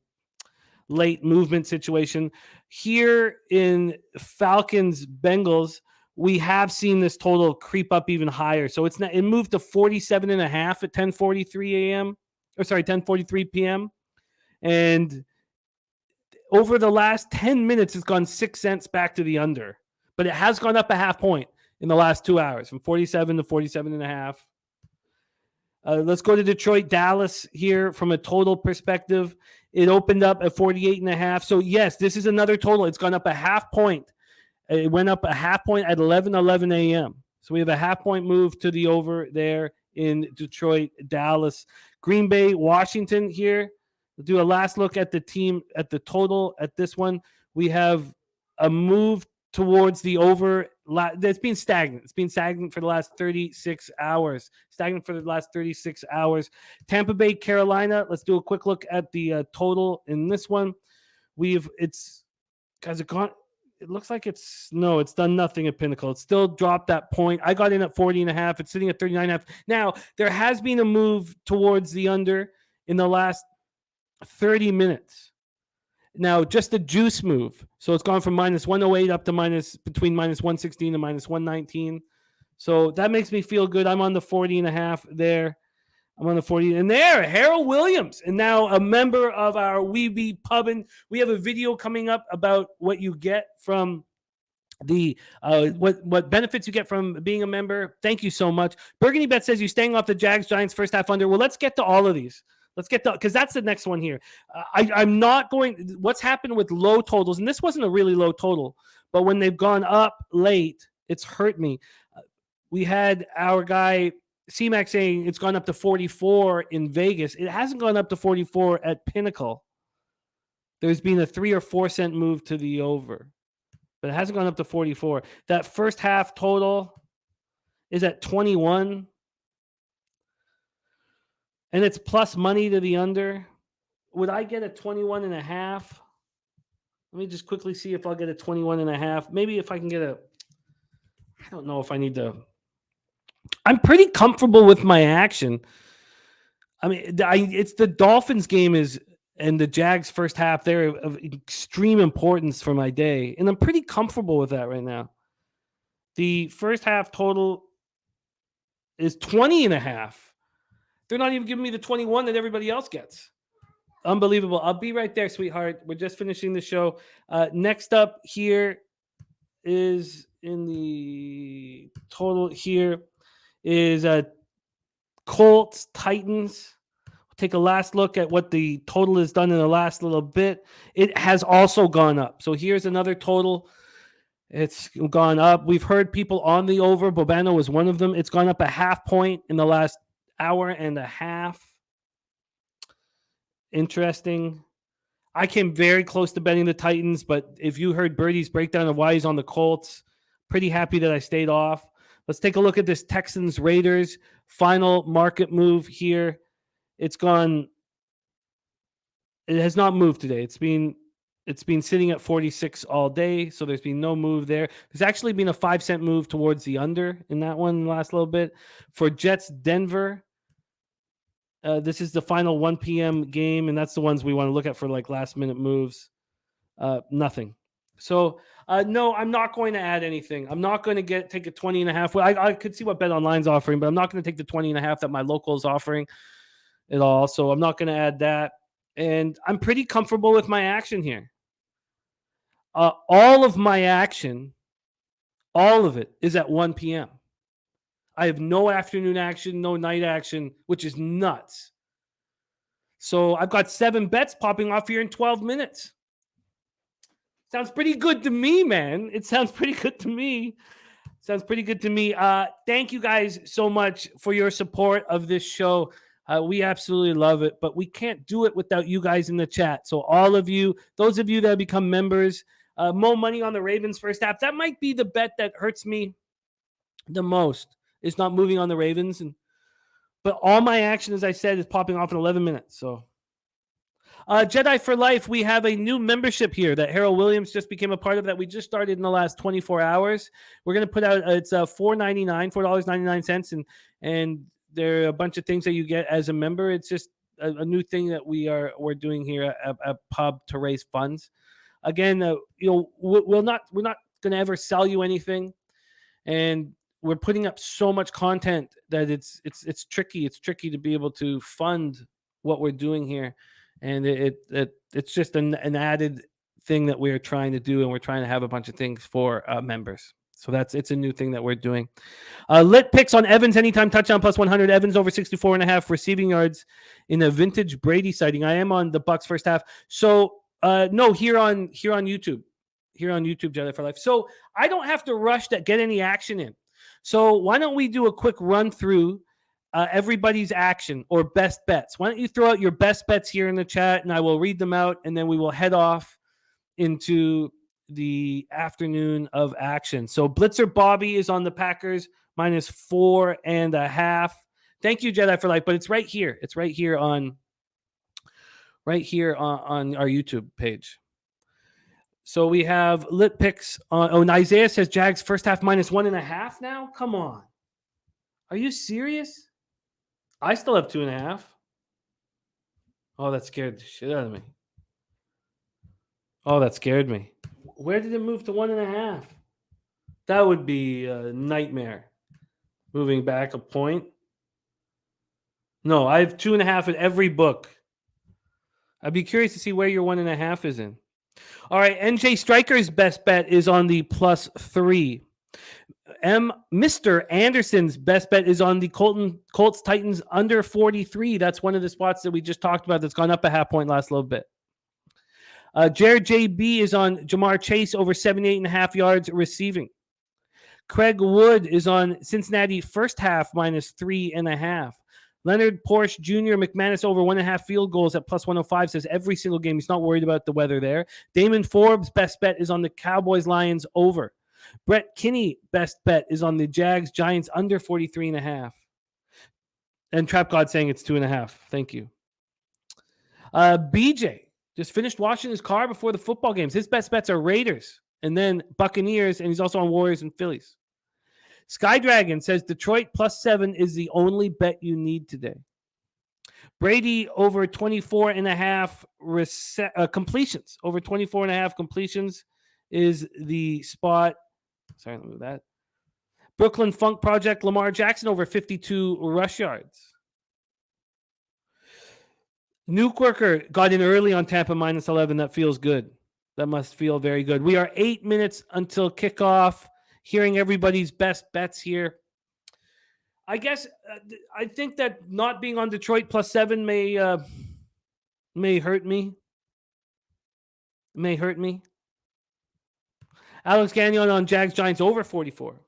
late movement situation. Here in Falcons Bengals, we have seen this total creep up even higher. So it moved to 47.5 at 10:43 a.m. or sorry, 10:43 p.m. And over the last 10 minutes, it's gone 6 cents back to the under, but it has gone up a half point in the last 2 hours from 47 to 47.5. Let's go to Detroit, Dallas here from a total perspective. It opened up at 48.5. So yes, this is another total. It's gone up a half point. It went up a half point at 11:11 a.m. So we have a half point move to the over there in Detroit, Dallas. Green Bay, Washington here. We'll do a last look at the team, at the total at this one. We have a move towards the over. That's been stagnant. It's been stagnant for the last 36 hours. Stagnant for the last 36 hours. Tampa Bay, Carolina. Let's do a quick look at the total in this one. It looks like it's done nothing at Pinnacle. It's still dropped that point. I got in at 40.5. It's sitting at 39.5. Now, there has been a move towards the under in the last 30 minutes. Now, just a juice move. So it's gone from minus 108 up to between minus 116 and minus 119. So that makes me feel good. I'm on the 40.5 there. I'm on the 40. And there, Harold Williams. And now a member of our We Be Pubbin'. We have a video coming up about what you get from the what benefits you get from being a member. Thank you so much. Burgundy Bet says you're staying off the Jags Giants first half under. Well, let's get to all of these. Because that's the next one here. I'm not going. What's happened with low totals, and this wasn't a really low total, but when they've gone up late, it's hurt me. We had our guy CMAC saying it's gone up to 44 in Vegas. It hasn't gone up to 44 at Pinnacle. There's been a 3 or 4 cent move to the over, but it hasn't gone up to 44. That first half total is at 21. And it's plus money to the under. Would I get a 21.5? Let me just quickly see if I'll get a 21.5. Maybe if I can get I don't know if I need to. I'm pretty comfortable with my action. I mean, it's the Dolphins game and the Jags first half there of extreme importance for my day. And I'm pretty comfortable with that right now. The first half total is 20.5. They're not even giving me the 21 that everybody else gets. Unbelievable. I'll be right there, sweetheart. We're just finishing the show. Next up here is in the total here is Colts, Titans. We'll take a last look at what the total has done in the last little bit. It has also gone up. So here's another total. It's gone up. We've heard people on the over. Bobano was one of them. It's gone up a half point in the last hour and a half. Interesting. I came very close to betting the Titans, but if you heard Birdie's breakdown of why he's on the Colts, pretty happy that I stayed off. Let's take a look at this Texans Raiders final market move here. It has not moved today. It's been sitting at 46 all day, so there's been no move there. There's actually been a 5 cent move towards the under in that one in the last little bit. For Jets Denver, this is the final 1 p.m. game, and that's the ones we want to look at for like last-minute moves. Nothing. So, no, I'm not going to add anything. I'm not going to take a 20.5. Well, I could see what BetOnline's offering, but I'm not going to take the 20.5 that my local is offering at all. So I'm not going to add that. And I'm pretty comfortable with my action here. All of my action, all of it is at 1 p.m. I have no afternoon action, no night action, which is nuts. So I've got 7 bets popping off here in 12 minutes. Sounds pretty good to me, man. It sounds pretty good to me. Sounds pretty good to me. Thank you guys so much for your support of this show. We absolutely love it, but we can't do it without you guys in the chat. So all of you, those of you that have become members, more money on the Ravens first half. That might be the bet that hurts me the most. Is not moving on the Ravens, but all my action, as I said, is popping off in 11 minutes. So, Jedi for Life, we have a new membership here that Harold Williams just became a part of that we just started in the last 24 hours. We're going to put out, it's $4.99, and there are a bunch of things that you get as a member. It's just a new thing that we're doing here at Pub to raise funds. Again, we're not going to ever sell you anything, and we're putting up so much content that it's tricky. It's tricky to be able to fund what we're doing here, and it's just an added thing that we're trying to do, and we're trying to have a bunch of things for members. So it's a new thing that we're doing. Lit picks on Evans anytime touchdown plus 100. Evans over 64.5 receiving yards in a vintage Brady sighting. I am on the Bucs first half. So no, here on YouTube, Jedi for Life. So I don't have to rush to get any action in. So why don't we do a quick run through everybody's action or best bets? Why don't you throw out your best bets here in the chat, and I will read them out, and then we will head off into the afternoon of action. So Blitzer Bobby is on the Packers -4.5. Thank you, Jedi for Life, but it's right here. It's right here on our YouTube page. So we have lit picks on. And Isaiah says Jags first half -1.5 now. Come on, are you serious? I still have 2.5. Oh, that scared the shit out of me. Oh, that scared me. Where did it move to 1.5? That would be a nightmare. Moving back a point. No, I have 2.5 in every book. I'd be curious to see where your 1.5 is in. All right, NJ Striker's best bet is on the +3. Mr. Anderson's best bet is on the Colts Titans under 43. That's one of the spots that we just talked about that's gone up a half point last little bit. Jared JB is on Jamar Chase over 78.5 yards receiving. Craig Wood is on Cincinnati first half -3.5. Leonard Porsche Jr. McManus over 1.5 field goals at +105 says every single game. He's not worried about the weather there. Damon Forbes' best bet is on the Cowboys Lions over. Brett Kinney best bet is on the Jags Giants under 43.5. And Trap God saying it's 2.5. Thank you. BJ just finished washing his car before the football games. His best bets are Raiders and then Buccaneers, and he's also on Warriors and Phillies. Sky Dragon says Detroit +7 is the only bet you need today. Brady over 24.5 completions. Over 24.5 completions is the spot. Sorry, let me move that. Brooklyn Funk Project, Lamar Jackson over 52 rush yards. Nuke Worker got in early on Tampa -11. That feels good. That must feel very good. We are 8 minutes until kickoff. Hearing everybody's best bets here. I guess I think that not being on Detroit +7 may hurt me. May hurt me. Alex Gagnon on Jags Giants over 44.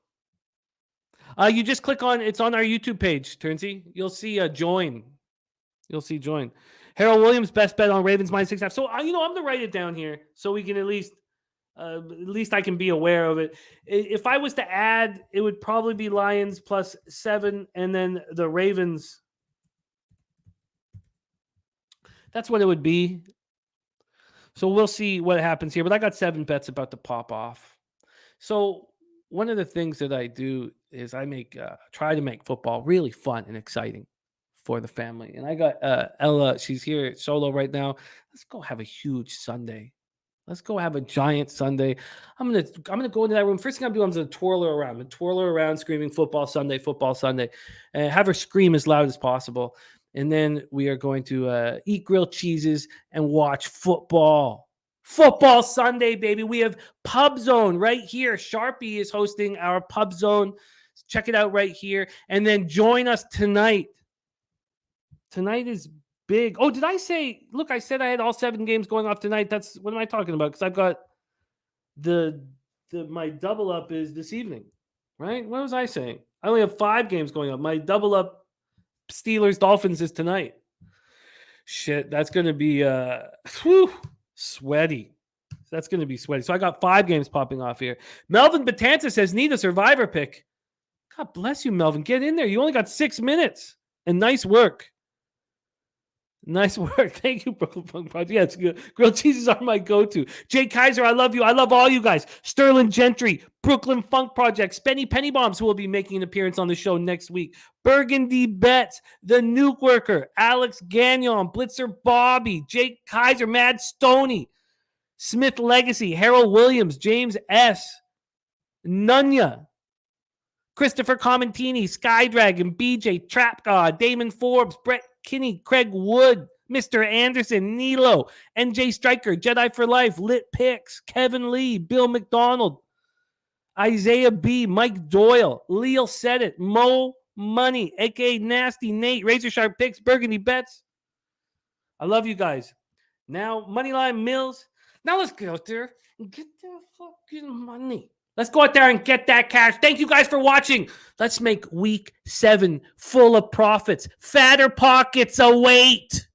You just click on it's on our YouTube page, Turnsy. You'll see join. You'll see join. Harold Williams best bet on Ravens -6.5. So I'm going to write it down here so we can at least I can be aware of it. If I was to add, it would probably be Lions +7 and then the Ravens. That's what it would be. So we'll see what happens here. But I got 7 bets about to pop off. So one of the things that I do is I try to make football really fun and exciting for the family. And I got Ella. She's here solo right now. Let's go have a huge Sunday. Let's go have a giant Sunday. I'm gonna go into that room. First thing I'm gonna twirl her around. Screaming football Sunday, and have her scream as loud as possible. And then we are going to eat grilled cheeses and watch football. Football Sunday, baby. We have Pub Zone right here. Sharpie is hosting our Pub Zone. Check it out right here. And then join us tonight. Tonight is big. Oh, did I say? Look, I said I had all 7 games going off tonight. That's what am I talking about? Because I've got my double up is this evening. right? What was I saying? I only have 5 games going on. My double up Steelers Dolphins is tonight. Shit, that's going to be sweaty. That's going to be sweaty. So I got 5 games popping off here. Melvin Batanza says, need a survivor pick. God bless you, Melvin. Get in there. You only got 6 minutes. And nice work. Nice work. Thank you, Brooklyn Funk Project. Yeah, it's good. Grilled cheeses are my go-to. Jay Kaiser, I love you. I love all you guys. Sterling Gentry, Brooklyn Funk Project, Spenny Pennybombs, who will be making an appearance on the show next week. Burgundy Betts, The Nuke Worker, Alex Gagnon, Blitzer Bobby, Jake Kaiser, Mad Stoney, Smith Legacy, Harold Williams, James S., Nunya, Christopher Commentini, Skydragon, BJ, Trap God, Damon Forbes, Brett Kinney, Craig Wood, Mr. Anderson, Nilo, NJ Striker, Jedi for Life, Lit Picks, Kevin Lee, Bill McDonald, Isaiah B, Mike Doyle, Leo Said It, Mo Money, aka Nasty Nate, Razor Sharp Picks, Burgundy Bets. I love you guys. Now, Moneyline Mills. Now let's go out there and get that fucking money. Let's go out there and get that cash. Thank you guys for watching. Let's make week 7 full of profits. Fatter pockets await.